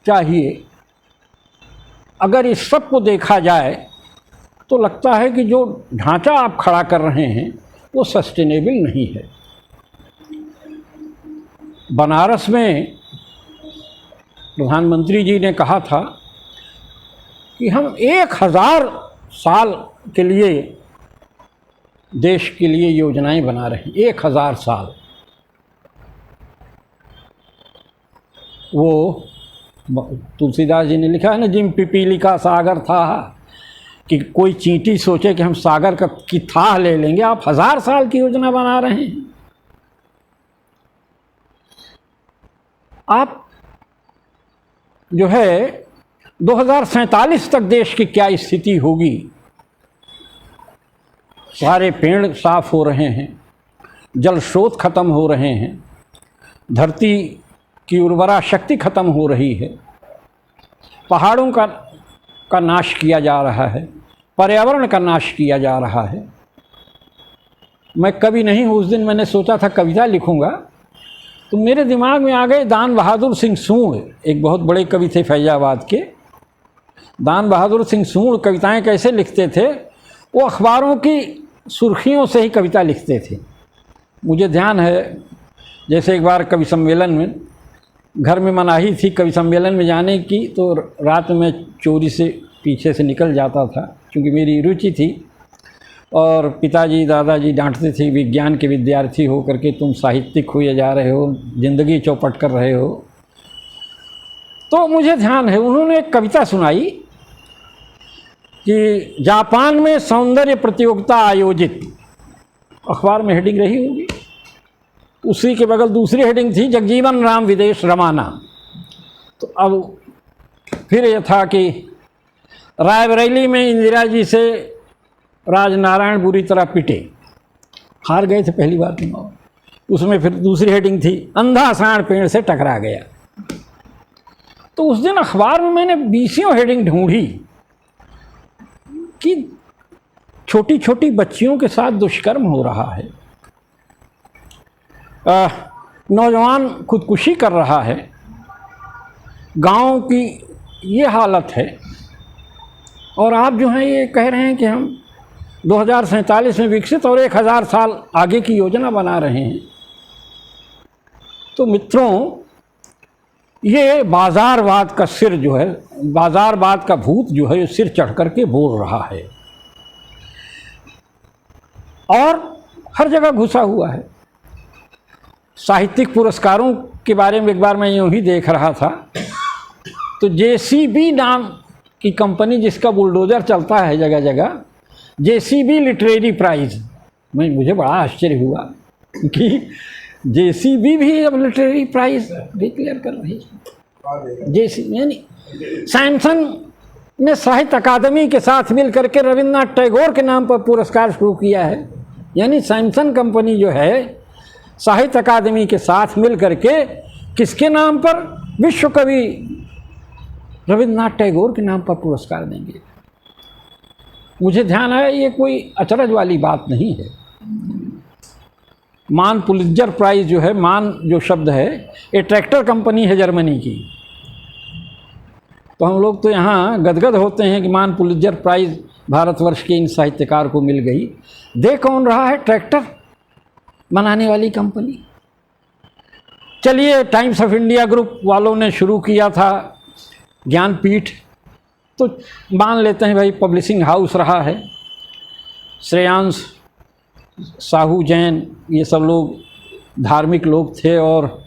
चाहिए, अगर इस सब को देखा जाए तो लगता है कि जो ढांचा आप खड़ा कर रहे हैं वो सस्टेनेबल नहीं है। बनारस में प्रधानमंत्री जी ने कहा था कि हम 1000 साल के लिए देश के लिए योजनाएं बना रहे हैं। 1000 साल। वो तुलसीदास जी ने लिखा है ना, जिम पिपीली का सागर था, कि कोई चींटी सोचे कि हम सागर की थाह ले लेंगे। आप 1000 साल की योजना बना रहे हैं। आप जो है 2047 तक देश की क्या स्थिति होगी। सारे पेड़ साफ हो रहे हैं, जल स्रोत खत्म हो रहे हैं, धरती की उर्वरा शक्ति खत्म हो रही है, पहाड़ों का नाश किया जा रहा है, पर्यावरण का नाश किया जा रहा है। मैं कवि नहीं हूँ, उस दिन मैंने सोचा था कविता लिखूँगा तो मेरे दिमाग में आ गए दान बहादुर सिंह सूढ़, एक बहुत बड़े कवि थे फैजाबाद के। दान बहादुर सिंह सूढ़ कविताएं कैसे लिखते थे, वो अखबारों की सुर्खियों से ही कविता लिखते थे। मुझे ध्यान है, जैसे एक बार कवि सम्मेलन में, घर में मनाही थी कवि सम्मेलन में जाने की, तो रात में चोरी से पीछे से निकल जाता था, क्योंकि मेरी रुचि थी। और पिताजी दादाजी डांटते थे, विज्ञान के विद्यार्थी हो करके तुम साहित्यिक हुए जा रहे हो, ज़िंदगी चौपट कर रहे हो। तो मुझे ध्यान है, उन्होंने एक कविता सुनाई कि जापान में सौंदर्य प्रतियोगिता आयोजित, अखबार में हेडिंग रही होगी। उसी के बगल दूसरी हेडिंग थी, जगजीवन राम विदेश रवाना। तो अब फिर यह था कि रायबरेली में इंदिरा जी से राजनारायण बुरी तरह पिटे, हार गए थे पहली बार चुनाव। उसमें फिर दूसरी हेडिंग थी, अंधा साढ़ पेड़ से टकरा गया। तो उस दिन अखबार में मैंने 20 हेडिंग ढूंढी कि छोटी छोटी बच्चियों के साथ दुष्कर्म हो रहा है, नौजवान खुदकुशी कर रहा है, गांव की ये हालत है। और आप जो हैं ये कह रहे हैं कि हम 2047 में विकसित और 1000 साल आगे की योजना बना रहे हैं। तो मित्रों, ये बाज़ारवाद का सिर जो है, बाज़ारवाद का भूत जो है, सिर चढ़ कर के बोल रहा है। और हर जगह घुसा हुआ है। साहित्यिक पुरस्कारों के बारे में एक बार मैं यूँ ही देख रहा था, तो JCB नाम की कंपनी जिसका बुलडोज़र चलता है जगह जगह, JCB लिटरेरी प्राइज़, मुझे बड़ा आश्चर्य हुआ कि JCB भी अब लिटरेरी प्राइज़ डिक्लेयर कर रही है। यानी सैमसन ने साहित्य अकादमी के साथ मिल करके रविन्द्रनाथ टैगोर के नाम पर पुरस्कार शुरू किया है। यानी सैमसन कंपनी जो है साहित्य अकादमी के साथ मिल करके किसके नाम पर, विश्व कवि रविन्द्रनाथ टैगोर के नाम पर पुरस्कार देंगे। मुझे ध्यान है ये कोई अचरज वाली बात नहीं है। मान पुलित्जर प्राइज़ जो है, मान जो शब्द है ये ट्रैक्टर कंपनी है जर्मनी की, तो हम लोग तो यहाँ गदगद होते हैं कि मान पुलित्जर प्राइज़ भारतवर्ष के इन साहित्यकार को मिल गई। दे कौन रहा है? ट्रैक्टर बनाने वाली कंपनी। चलिए, टाइम्स ऑफ इंडिया ग्रुप वालों ने शुरू किया था ज्ञानपीठ, तो मान लेते हैं भाई पब्लिशिंग हाउस रहा है। श्रेयांश साहू जैन ये सब लोग धार्मिक लोग थे, और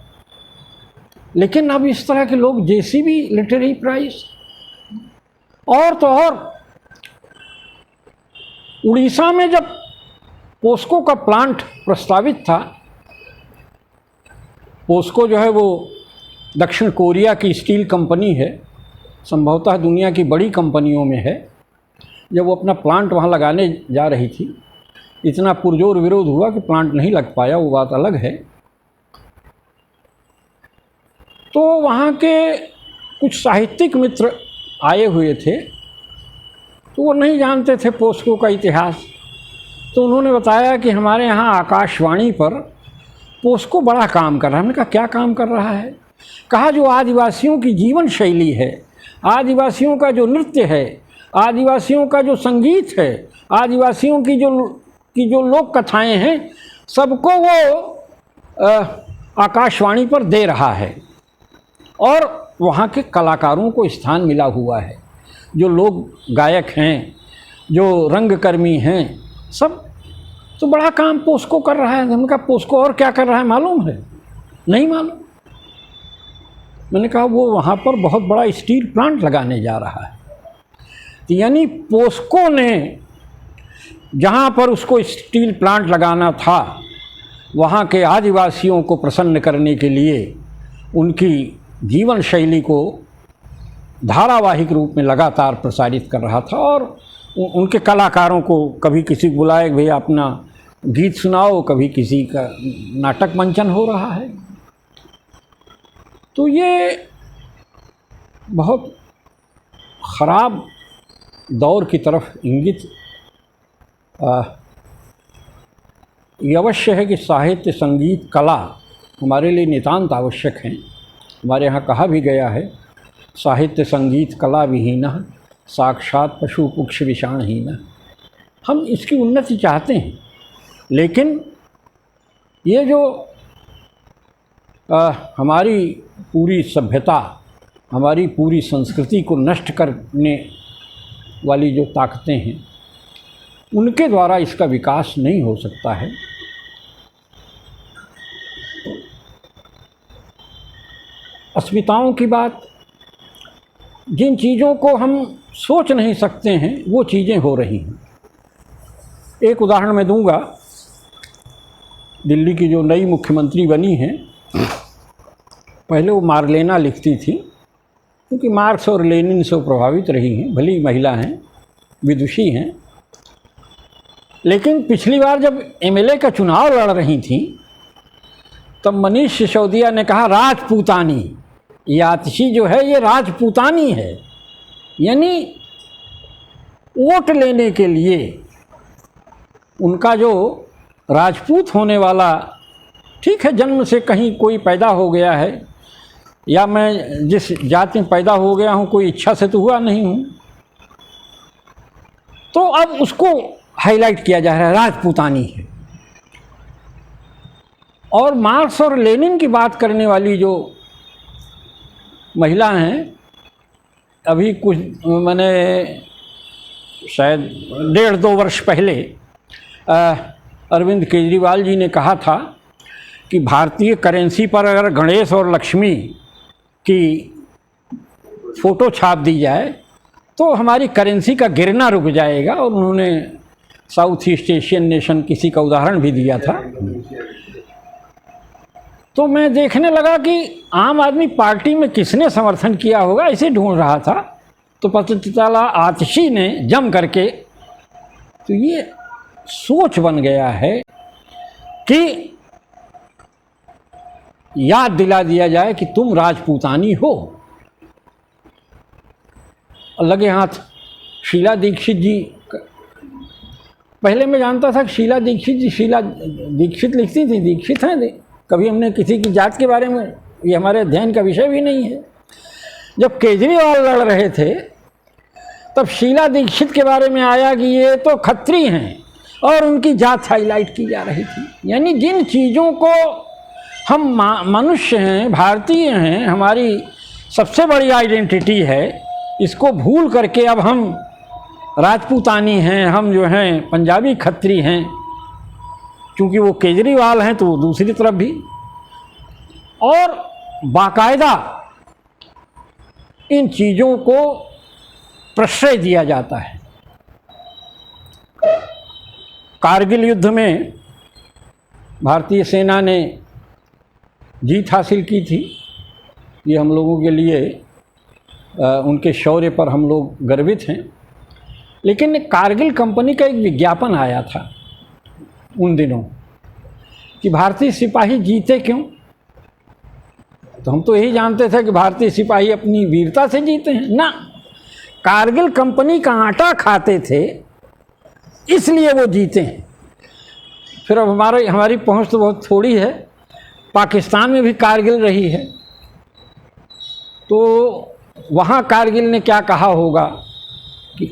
लेकिन अब इस तरह के लोग JCB लिटरेरी प्राइज़, और तो और उड़ीसा में जब पोस्को का प्लांट प्रस्तावित था, पोस्को जो है वो दक्षिण कोरिया की स्टील कंपनी है, संभवतः दुनिया की बड़ी कंपनियों में है। जब वो अपना प्लांट वहाँ लगाने जा रही थी, इतना पुरजोर विरोध हुआ कि प्लांट नहीं लग पाया, वो बात अलग है। तो वहाँ के कुछ साहित्यिक मित्र आए हुए थे, तो वो नहीं जानते थे पोस्को का इतिहास, तो उन्होंने बताया कि हमारे यहाँ आकाशवाणी पर पोस्को बड़ा काम कर रहा है। हमने कहा क्या काम कर रहा है? कहा जो आदिवासियों की जीवन शैली है, आदिवासियों का जो नृत्य है, आदिवासियों का जो संगीत है, आदिवासियों की जो लोक कथाएँ हैं, सबको वो आकाशवाणी पर दे रहा है, और वहाँ के कलाकारों को स्थान मिला हुआ है। जो लोग गायक हैं, जो रंगकर्मी हैं, सब तो बड़ा काम पोस्को कर रहा है। हमने कहा पोस्को और क्या कर रहा है मालूम है? नहीं मालूम। मैंने कहा वो वहाँ पर बहुत बड़ा स्टील प्लांट लगाने जा रहा है। यानी पोस्को ने जहाँ पर उसको स्टील प्लांट लगाना था, वहाँ के आदिवासियों को प्रसन्न करने के लिए उनकी जीवन शैली को धारावाहिक रूप में लगातार प्रसारित कर रहा था, और उनके कलाकारों को कभी किसी को बुलाए भाई अपना गीत सुनाओ, कभी किसी का नाटक मंचन हो रहा है। तो ये बहुत ख़राब दौर की तरफ इंगित ये अवश्य है कि साहित्य, संगीत, कला हमारे लिए नितांत आवश्यक हैं। हमारे यहाँ कहा भी गया है, साहित्य संगीत कला विहीनः साक्षात पशु पुक्ष विषाणहीनः। हम इसकी उन्नति चाहते हैं, लेकिन ये जो हमारी पूरी सभ्यता, हमारी पूरी संस्कृति को नष्ट करने वाली जो ताकतें हैं, उनके द्वारा इसका विकास नहीं हो सकता है। अस्मिताओं की बात, जिन चीज़ों को हम सोच नहीं सकते हैं वो चीज़ें हो रही हैं। एक उदाहरण मैं दूंगा, दिल्ली की जो नई मुख्यमंत्री बनी हैं, पहले वो मार्लेना लिखती थी, क्योंकि मार्क्स और लेनिन से प्रभावित रही हैं, भली महिला हैं, विदुषी हैं। लेकिन पिछली बार जब MLA का चुनाव लड़ रही थी, तब मनीष सिसोदिया ने कहा राजपूतानी, ये आतिशी जो है ये राजपूतानी है। यानी वोट लेने के लिए उनका जो राजपूत होने वाला, ठीक है जन्म से कहीं कोई पैदा हो गया है, या मैं जिस जाति में पैदा हो गया हूँ कोई इच्छा से तो हुआ नहीं हूँ, तो अब उसको हाईलाइट किया जा रहा है राजपूतानी है। और मार्क्स और लेनिन की बात करने वाली जो महिला हैं, अभी कुछ मैंने शायद 1.5-2 वर्ष पहले अरविंद केजरीवाल जी ने कहा था कि भारतीय करेंसी पर अगर गणेश और लक्ष्मी की फ़ोटो छाप दी जाए तो हमारी करेंसी का गिरना रुक जाएगा, और उन्होंने साउथ ईस्ट एशियन नेशन किसी का उदाहरण भी दिया था। तो मैं देखने लगा कि आम आदमी पार्टी में किसने समर्थन किया होगा, इसे ढूंढ रहा था, तो पता चला आतिशी ने जम करके। तो ये सोच बन गया है कि याद दिला दिया जाए कि तुम राजपूतानी हो। लगे हाथ शीला दीक्षित जी, पहले मैं जानता था कि शीला दीक्षित जी शीला दीक्षित लिखती थी, दीक्षित हैं, कभी हमने किसी की जात के बारे में, ये हमारे अध्ययन का विषय भी नहीं है। जब केजरीवाल लड़ रहे थे तब शीला दीक्षित के बारे में आया कि ये तो खत्री हैं, और उनकी जात हाईलाइट की जा रही थी। यानी जिन चीज़ों को हम मनुष्य हैं, भारतीय हैं, हमारी सबसे बड़ी आइडेंटिटी है, इसको भूल करके अब हम राजपूतानी हैं, हम जो हैं पंजाबी खत्री हैं, क्योंकि वो केजरीवाल हैं तो वो दूसरी तरफ भी, और बाकायदा इन चीज़ों को प्रश्रय दिया जाता है। कारगिल युद्ध में भारतीय सेना ने जीत हासिल की थी, ये हम लोगों के लिए उनके शौर्य पर हम लोग गर्वित हैं। लेकिन कारगिल कंपनी का एक विज्ञापन आया था उन दिनों कि भारतीय सिपाही जीते क्यों। तो हम तो यही जानते थे कि भारतीय सिपाही अपनी वीरता से जीते हैं ना, कारगिल कंपनी का आटा खाते थे इसलिए वो जीते हैं। फिर अब हमारी पहुंच तो बहुत थोड़ी है, पाकिस्तान में भी कारगिल रही है, तो वहाँ कारगिल ने क्या कहा होगा कि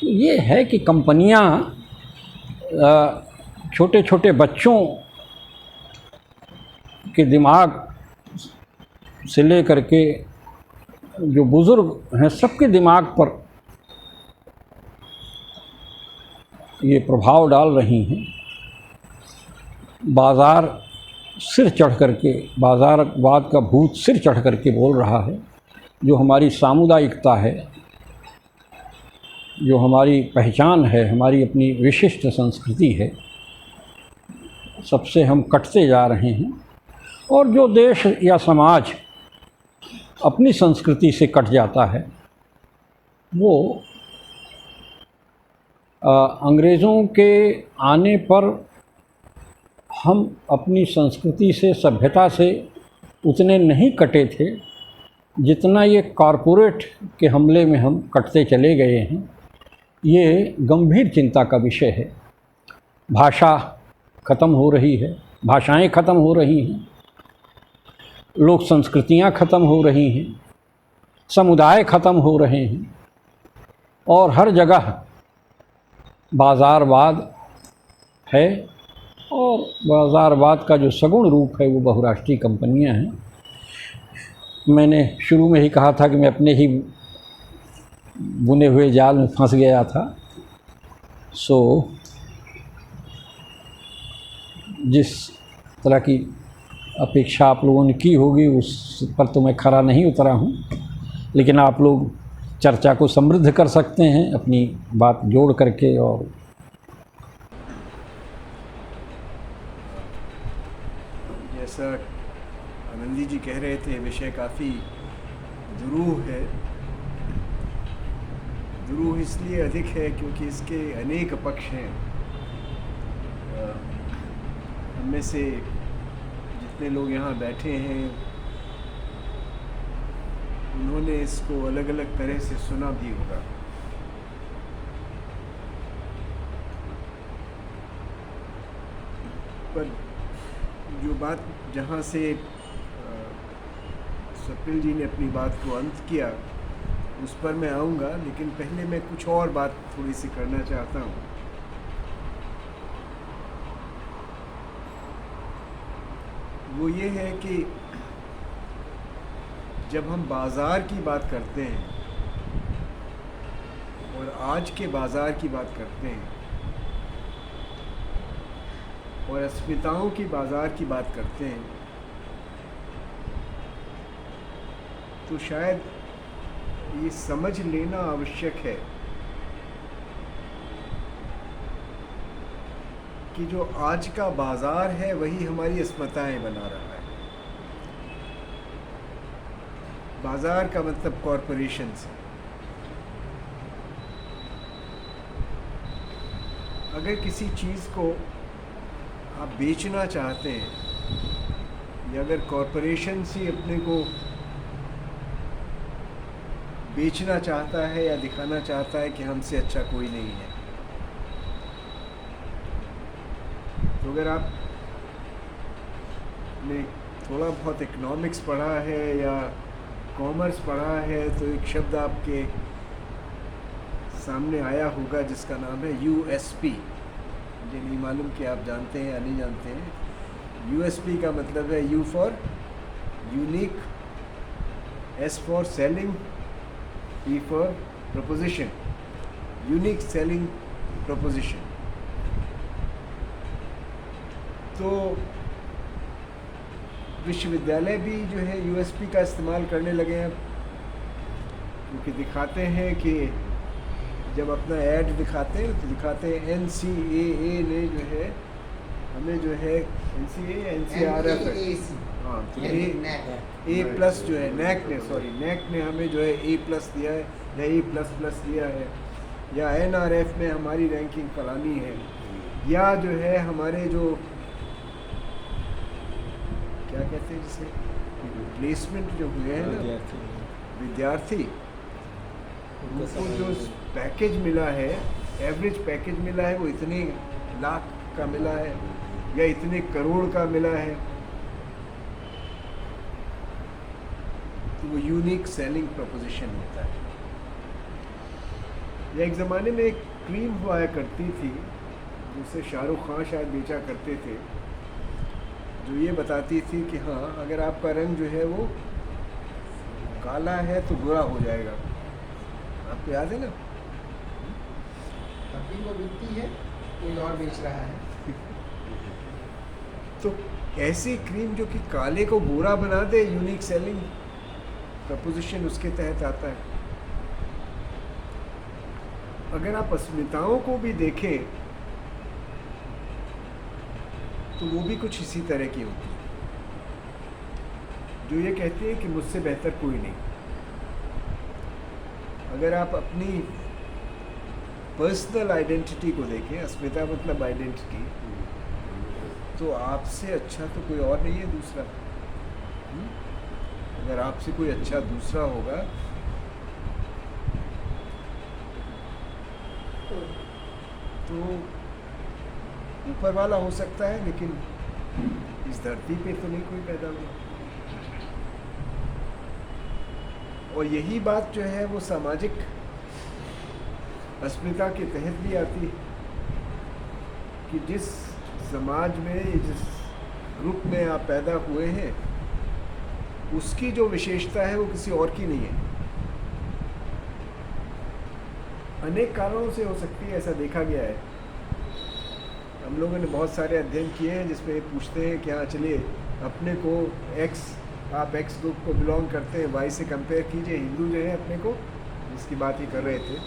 तो ये है कि कंपनियाँ छोटे छोटे बच्चों के दिमाग से ले करके जो बुज़ुर्ग हैं सबके दिमाग पर ये प्रभाव डाल रही हैं। बाज़ार सिर चढ़ करके, बाज़ारवाद का भूत सिर चढ़ करके बोल रहा है। जो हमारी सामुदायिकता है, जो हमारी पहचान है, हमारी अपनी विशिष्ट संस्कृति है, सबसे हम कटते जा रहे हैं। और जो देश या समाज अपनी संस्कृति से कट जाता है वो अंग्रेज़ों के आने पर हम अपनी संस्कृति से, सभ्यता से उतने नहीं कटे थे जितना ये कॉरपोरेट के हमले में हम कटते चले गए हैं। ये गंभीर चिंता का विषय है। भाषा ख़त्म हो रही है, भाषाएं ख़त्म हो रही हैं, लोक संस्कृतियां ख़त्म हो रही हैं, समुदाय ख़त्म हो रहे हैं, और हर जगह बाज़ारवाद है। और बाज़ारवाद का जो सगुण रूप है वो बहुराष्ट्रीय कंपनियां हैं। मैंने शुरू में ही कहा था कि मैं अपने ही बुने हुए जाल में फंस गया था। सो जिस तरह की अपेक्षा आप लोगों ने की होगी उस पर तो मैं खरा नहीं उतरा हूँ, लेकिन आप लोग चर्चा को समृद्ध कर सकते हैं अपनी बात जोड़ करके। और जैसा आनंदी जी कह रहे थे, विषय काफ़ी दुरूह है। दुरूह इसलिए अधिक है क्योंकि इसके अनेक पक्ष हैं। उनमें से जितने लोग यहाँ बैठे हैं उन्होंने इसको अलग अलग तरह से सुना भी होगा। पर जो बात जहाँ से स्वप्निल जी ने अपनी बात को अंत किया उस पर मैं आऊँगा, लेकिन पहले मैं कुछ और बात थोड़ी सी करना चाहता हूँ। वो ये है कि जब हम बाज़ार की बात करते हैं और आज के बाज़ार की बात करते हैं और अस्मिताओं की बाज़ार की बात करते हैं, तो शायद ये समझ लेना आवश्यक है कि जो आज का बाज़ार है वही हमारी अस्मिताएं बना रहा है। बाज़ार का मतलब कॉरपोरेशंस है। अगर किसी चीज़ को आप बेचना चाहते हैं या अगर कॉरपोरेशन ही अपने को बेचना चाहता है या दिखाना चाहता है कि हमसे अच्छा कोई नहीं है, तो अगर आप ने थोड़ा बहुत इकोनॉमिक्स पढ़ा है या कॉमर्स पढ़ा है तो एक शब्द आपके सामने आया होगा जिसका नाम है यूएसपी। मुझे नहीं मालूम कि आप जानते हैं या नहीं जानते हैं। यूएसपी का मतलब है you for unique, S for selling, E for preposition, unique selling preposition. तो विश्वविद्यालय भी जो है यूएसपी का इस्तेमाल करने लगे हैं, क्योंकि दिखाते हैं कि जब अपना ऐड दिखाते हैं तो दिखाते हैं NCAA ने जो है हमें जो है NCRF हाँ तो A+ जो है नैक ने हमें जो है A+ दिया है या A++ दिया है, या NRF में हमारी रैंकिंग फलानी है, या जो है हमारे जो क्या कहते हैं जिसे प्लेसमेंट जो हुए हैं ना विद्यार्थी, उनको जो पैकेज मिला है, एवरेज पैकेज मिला है वो इतने लाख का मिला है या इतने करोड़ का मिला है, तो वो यूनिक सेलिंग प्रपोजिशन होता है। या एक ज़माने में एक क्रीम हुआ करती थी जिसे शाहरुख खान शायद बेचा करते थे, जो ये बताती थी कि हाँ अगर आपका रंग जो है वो काला है तो बुरा हो जाएगा। आपको याद है ना? अभी वो बिकती है, कोई और बेच रहा है। तो ऐसी क्रीम जो कि काले को गोरा बना दे, यूनिक सेलिंग प्रपोजिशन उसके तहत आता है। अगर आप अस्मिताओं को भी देखें तो वो भी कुछ इसी तरह की होती है, जो ये कहती है कि मुझसे बेहतर कोई नहीं। अगर आप अपनी पर्सनल आइडेंटिटी को देखें, अस्मिता मतलब आइडेंटिटी, तो आपसे अच्छा तो कोई और नहीं है दूसरा। अगर आपसे कोई अच्छा दूसरा होगा तो ऊपर वाला हो सकता है, लेकिन इस धरती पे तो नहीं कोई पैदा हुआ। और यही बात जो है वो सामाजिक अस्मिता के तहत भी आती है कि जिस समाज में, जिस ग्रुप में आप पैदा हुए हैं, उसकी जो विशेषता है वो किसी और की नहीं है। अनेक कारणों से हो सकती है, ऐसा देखा गया है। हम लोगों ने बहुत सारे अध्ययन किए हैं जिसमें पूछते हैं कि हाँ चलिए अपने को आप एक्स ग्रुप को बिलोंग करते हैं, वाई से कंपेयर कीजिए। हिंदू जो है अपने को, जिसकी बात ही कर रहे थे,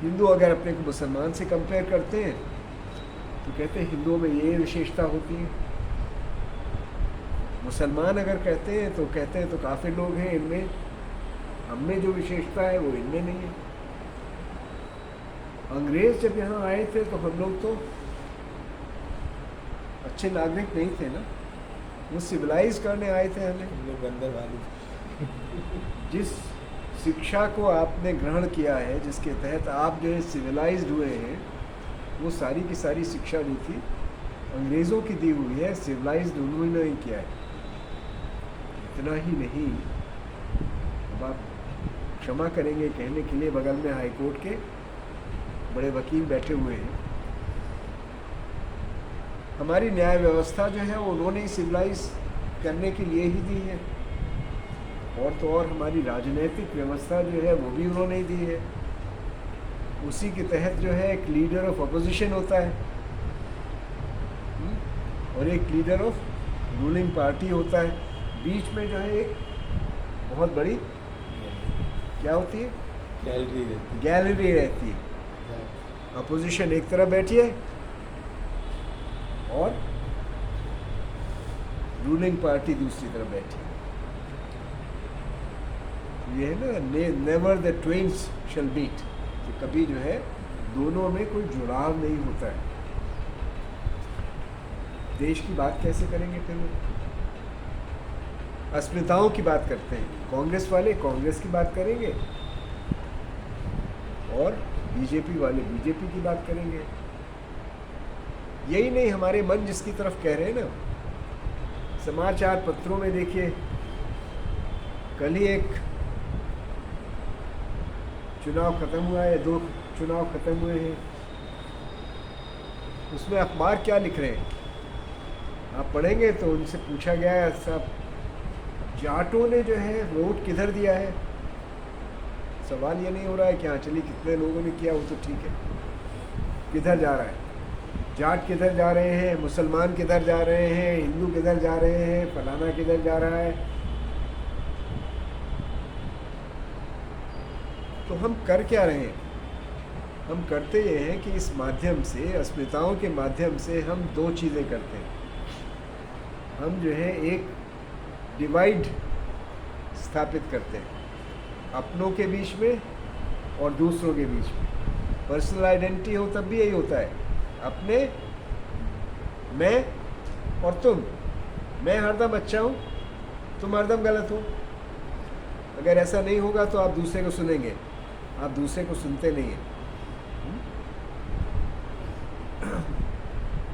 हिंदू अगर अपने को मुसलमान से कंपेयर करते हैं तो कहते हैं हिंदुओं में ये विशेषता होती है। मुसलमान अगर कहते हैं तो कहते हैं तो काफ़ी लोग हैं इनमें, हम में जो विशेषता है वो इनमें नहीं है। अंग्रेज़ जब यहाँ आए थे तो हम लोग तो अच्छे नागरिक नहीं थे ना, वो सिविलाइज करने आए थे हमें। लोग अंदर वाले जिस शिक्षा को आपने ग्रहण किया है, जिसके तहत आप जो है सिविलाइज्ड हुए हैं, वो सारी की सारी शिक्षा जो थी अंग्रेज़ों की दी हुई है, सिविलाइज्ड उन्होंने नहीं किया है। इतना ही नहीं, अब आप क्षमा करेंगे कहने के लिए, बगल में हाई कोर्ट के बड़े वकील बैठे हुए हैं। हमारी न्याय व्यवस्था जो है वो उन्होंने ही सिविलाइज करने के लिए ही दी है, और तो और हमारी राजनीतिक व्यवस्था जो है वो भी उन्होंने ही दी है। उसी के तहत जो है एक लीडर ऑफ अपोजिशन होता है, और एक लीडर ऑफ रूलिंग पार्टी होता है। बीच में जो है एक बहुत बड़ी क्या होती है, गैलरी रहती है। अपोजिशन एक तरफ बैठी है और रूलिंग पार्टी दूसरी तरफ बैठी है। ये है ना, नेवर द ट्वेन्स शैल मीट, कि कभी जो है दोनों में कोई जुड़ाव नहीं होता है। देश की बात कैसे करेंगे फिर वो? अस्मिताओं की बात करते हैं कांग्रेस वाले, कांग्रेस की बात करेंगे, और बीजेपी वाले बीजेपी की बात करेंगे। यही नहीं, हमारे मन जिसकी तरफ कह रहे हैं ना, समाचार पत्रों में देखिए, कल ही एक चुनाव खत्म हुआ है, 2 चुनाव खत्म हुए हैं, उसमें अखबार क्या लिख रहे हैं आप पढ़ेंगे तो उनसे पूछा गया है, सब जाटों ने जो है वोट किधर दिया है। सवाल ये नहीं हो रहा है कि हाँ चलिए कितने लोगों ने किया, वो तो ठीक है, किधर जा रहा है, जाट किधर जा रहे हैं, मुसलमान किधर जा रहे हैं, हिंदू किधर जा रहे हैं, फलाना किधर जा रहा है। तो हम कर क्या रहे हैं? हम करते ये हैं कि इस माध्यम से, अस्मिताओं के माध्यम से हम 2 चीज़ें करते हैं। हम जो है एक डिवाइड स्थापित करते हैं अपनों के बीच में और दूसरों के बीच में। पर्सनल आइडेंटिटी हो तब भी यही होता है, अपने, मैं और तुम। मैं हरदम अच्छा हूँ, तुम हरदम गलत हो। अगर ऐसा नहीं होगा तो आप दूसरे को सुनेंगे, आप दूसरे को सुनते नहीं हैं,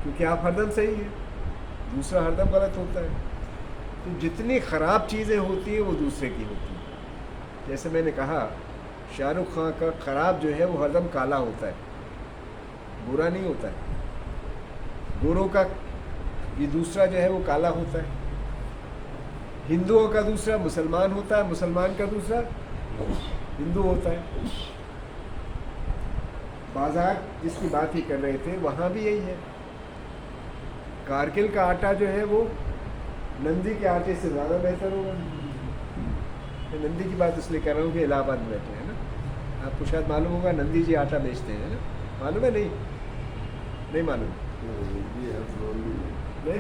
क्योंकि आप हरदम सही हैं, दूसरा हरदम गलत होता है। तो जितनी ख़राब चीज़ें होती हैं वो दूसरे की होती हैं। जैसे मैंने कहा, शाहरुख खान का ख़राब जो है वो हरदम काला होता है, बुरा नहीं होता है। गोरों का ये दूसरा जो है वो काला होता है, हिंदुओं का दूसरा मुसलमान होता है, मुसलमान का दूसरा हिंदू होता है। बाजार जिसकी बात ही कर रहे थे, वहाँ भी यही है। कारगिल का आटा जो है वो नंदी के आटे से ज़्यादा बेहतर होगा। मैं नंदी की बात इसलिए कर रहा हूँ कि इलाहाबाद में बैठे हैं ना, आपको शायद मालूम होगा, नंदी जी आटा बेचते हैं ना, मालूम है? नहीं मालूम? नहीं,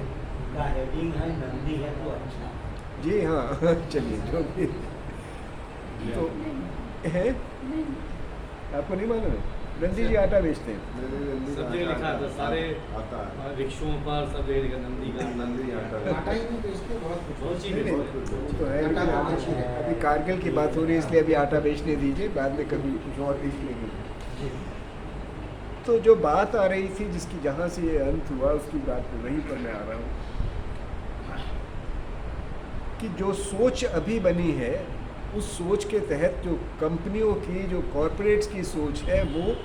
नंदी है तो अच्छा। जी हाँ चलिए, जो भी तो है, आपको नहीं मालूम है? नंदी जी आटा बेचते हैं। सब जगह लिखा था, सारे रिक्शों पर सब जगह लिखा नंदी का आटा ही नहीं बेचते, बहुत चीज़ नहीं, बेचते हैं। वो तो है, लेकिन अभी कारगिल की बात हो रही है इसलिए अभी आटा बेचने दीजिए, बाद में कभी कुछ और देख लेंगे। तो जो बात आ रही थी, जिसकी जहाँ से ये अंत हुआ, उसकी बात पे वहीं पर मैं आ रहा हूँ कि जो सोच अभी बनी है, उस सोच के तहत जो कंपनियों की, जो कॉरपोरेट्स की सोच है, वो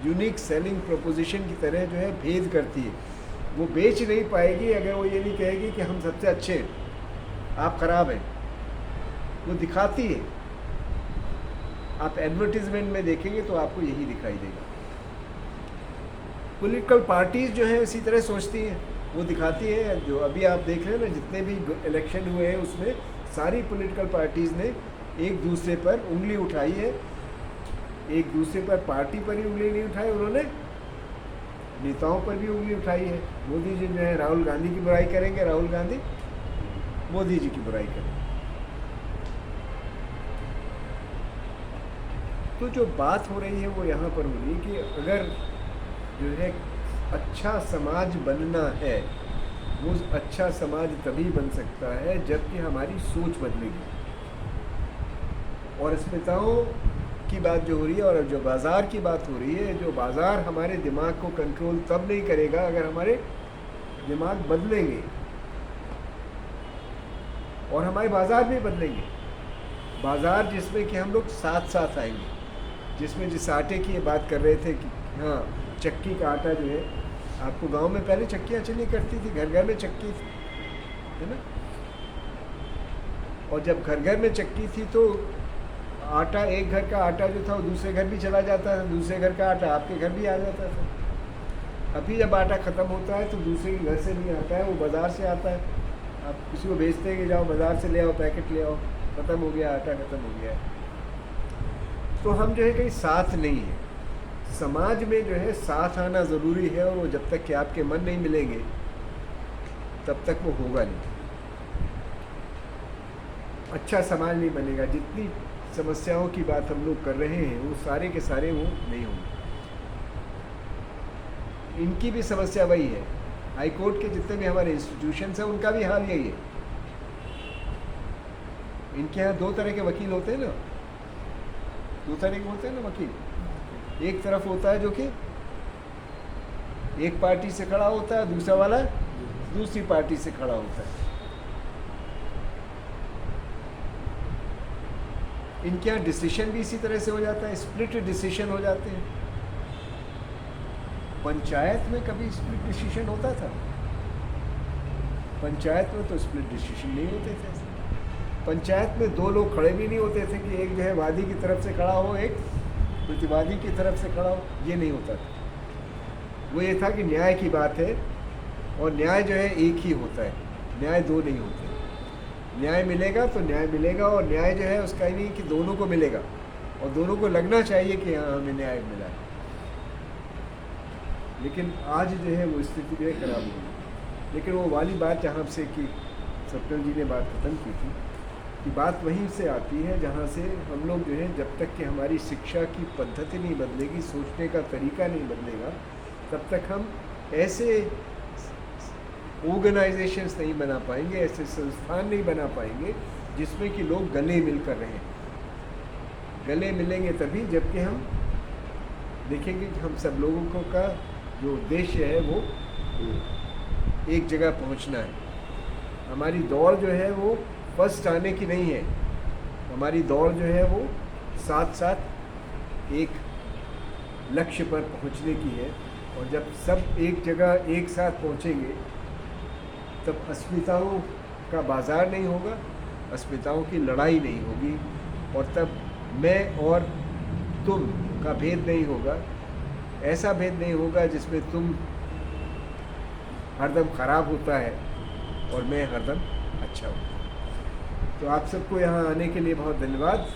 यूनिक सेलिंग प्रोपोजिशन की तरह जो है भेद करती है। वो बेच नहीं पाएगी अगर वो ये नहीं कहेगी कि हम सबसे अच्छे हैं, आप ख़राब हैं। वो दिखाती है, आप एडवर्टीजमेंट में देखेंगे तो आपको यही दिखाई देगा। पॉलिटिकल पार्टीज़ जो हैं इसी तरह सोचती हैं, वो दिखाती है। जो अभी आप देख रहे हैं ना, जितने भी इलेक्शन हुए हैं उसमें सारी पॉलिटिकल पार्टीज़ ने एक दूसरे पर उंगली उठाई है। एक दूसरे पर पार्टी पर ही उंगली नहीं उठाई, उन्होंने नेताओं पर भी उंगली उठाई है। मोदी जी जो है राहुल गांधी की बुराई करेंगे, राहुल गांधी मोदी जी की बुराई करेंगे। तो जो बात हो रही है वो यहाँ पर हो रही है कि अगर जो है अच्छा समाज बनना है, वो अच्छा समाज तभी बन सकता है जबकि हमारी सोच बदलेगी। और अस्मिताओं की बात जो हो रही है और जो बाज़ार की बात हो रही है, जो बाज़ार हमारे दिमाग को कंट्रोल तब नहीं करेगा अगर हमारे दिमाग बदलेंगे और हमारे बाज़ार भी बदलेंगे। बाज़ार जिसमें कि हम लोग साथ साथ आएंगे, जिसमें जिस आटे की ये बात कर रहे थे कि हाँ, चक्की का आटा जो है, आपको गांव में पहले चक्कियाँ चली करती थी, घर घर में चक्की थी, है ना। और जब घर घर में चक्की थी तो आटा, एक घर का आटा जो था वो दूसरे घर भी चला जाता था, दूसरे घर का आटा आपके घर भी आ जाता था। अभी जब आटा ख़त्म होता है तो दूसरे के घर से नहीं आता है, वो बाज़ार से आता है। आप किसी को भेजते हैं कि जाओ बाज़ार से ले आओ, पैकेट ले आओ, ख़त्म हो गया आटा, ख़त्म हो गया है। तो हम जो है कहीं साथ नहीं है। समाज में जो है साथ आना ज़रूरी है, और वो जब तक कि आपके मन नहीं मिलेंगे तब तक वो होगा नहीं, अच्छा समाज नहीं बनेगा। जितनी समस्याओं की बात हम लोग कर रहे हैं वो सारे के सारे वो नहीं होंगे। इनकी भी समस्या वही है। हाई कोर्ट के जितने भी हमारे इंस्टीट्यूशंस हैं उनका भी हाल यही है। इनके यहाँ दो तरह के वकील होते हैं ना, दो तरह के होते हैं ना वकील। एक तरफ होता है जो कि एक पार्टी से खड़ा होता है, दूसरा वाला दूसरी पार्टी से खड़ा होता है। इनके यहाँ डिसीशन भी इसी तरह से हो जाता है, स्प्लिट डिसीशन हो जाते हैं। पंचायत में कभी स्प्लिट डिसीजन होता था? पंचायत में तो स्प्लिट डिसीजन नहीं होते थे। पंचायत में दो लोग खड़े भी नहीं होते थे कि एक जो है वादी की तरफ से खड़ा हो, एक प्रतिवादी की तरफ से खड़ा हो, ये नहीं होता था। वो ये था कि न्याय की बात है, और न्याय जो है एक ही होता है, न्याय दो नहीं होते। न्याय मिलेगा तो न्याय मिलेगा, और न्याय जो है उसका ही नहीं कि दोनों को मिलेगा, और दोनों को लगना चाहिए कि हाँ हमें न्याय मिला है। लेकिन आज जो है वो स्थिति जो है खराब हो गई। लेकिन वो वाली बात जहाँ से कि सप्तम जी ने बात खत्म की थी, कि बात वहीं से आती है जहाँ से हम लोग जो है जब तक कि हमारी शिक्षा की पद्धति नहीं बदलेगी, सोचने का तरीका नहीं बदलेगा, तब तक हम ऐसे ऑर्गेनाइजेशंस नहीं बना पाएंगे, ऐसे संस्थान नहीं बना पाएंगे जिसमें कि लोग गले मिलकर रहें। गले मिलेंगे तभी जबकि हम देखेंगे कि हम सब लोगों को का जो उद्देश्य है वो एक जगह पहुंचना है। हमारी दौड़ जो है वो फर्स्ट आने की नहीं है, हमारी दौड़ जो है वो साथ साथ एक लक्ष्य पर पहुंचने की है। और जब सब एक जगह एक साथ पहुंचेंगे तब अस्मिताओं का बाज़ार नहीं होगा, अस्मिताओं की लड़ाई नहीं होगी, और तब मैं और तुम का भेद नहीं होगा। ऐसा भेद नहीं होगा जिसमें तुम हरदम ख़राब होता है और मैं हरदम अच्छा हूँ। तो आप सबको यहाँ आने के लिए बहुत धन्यवाद।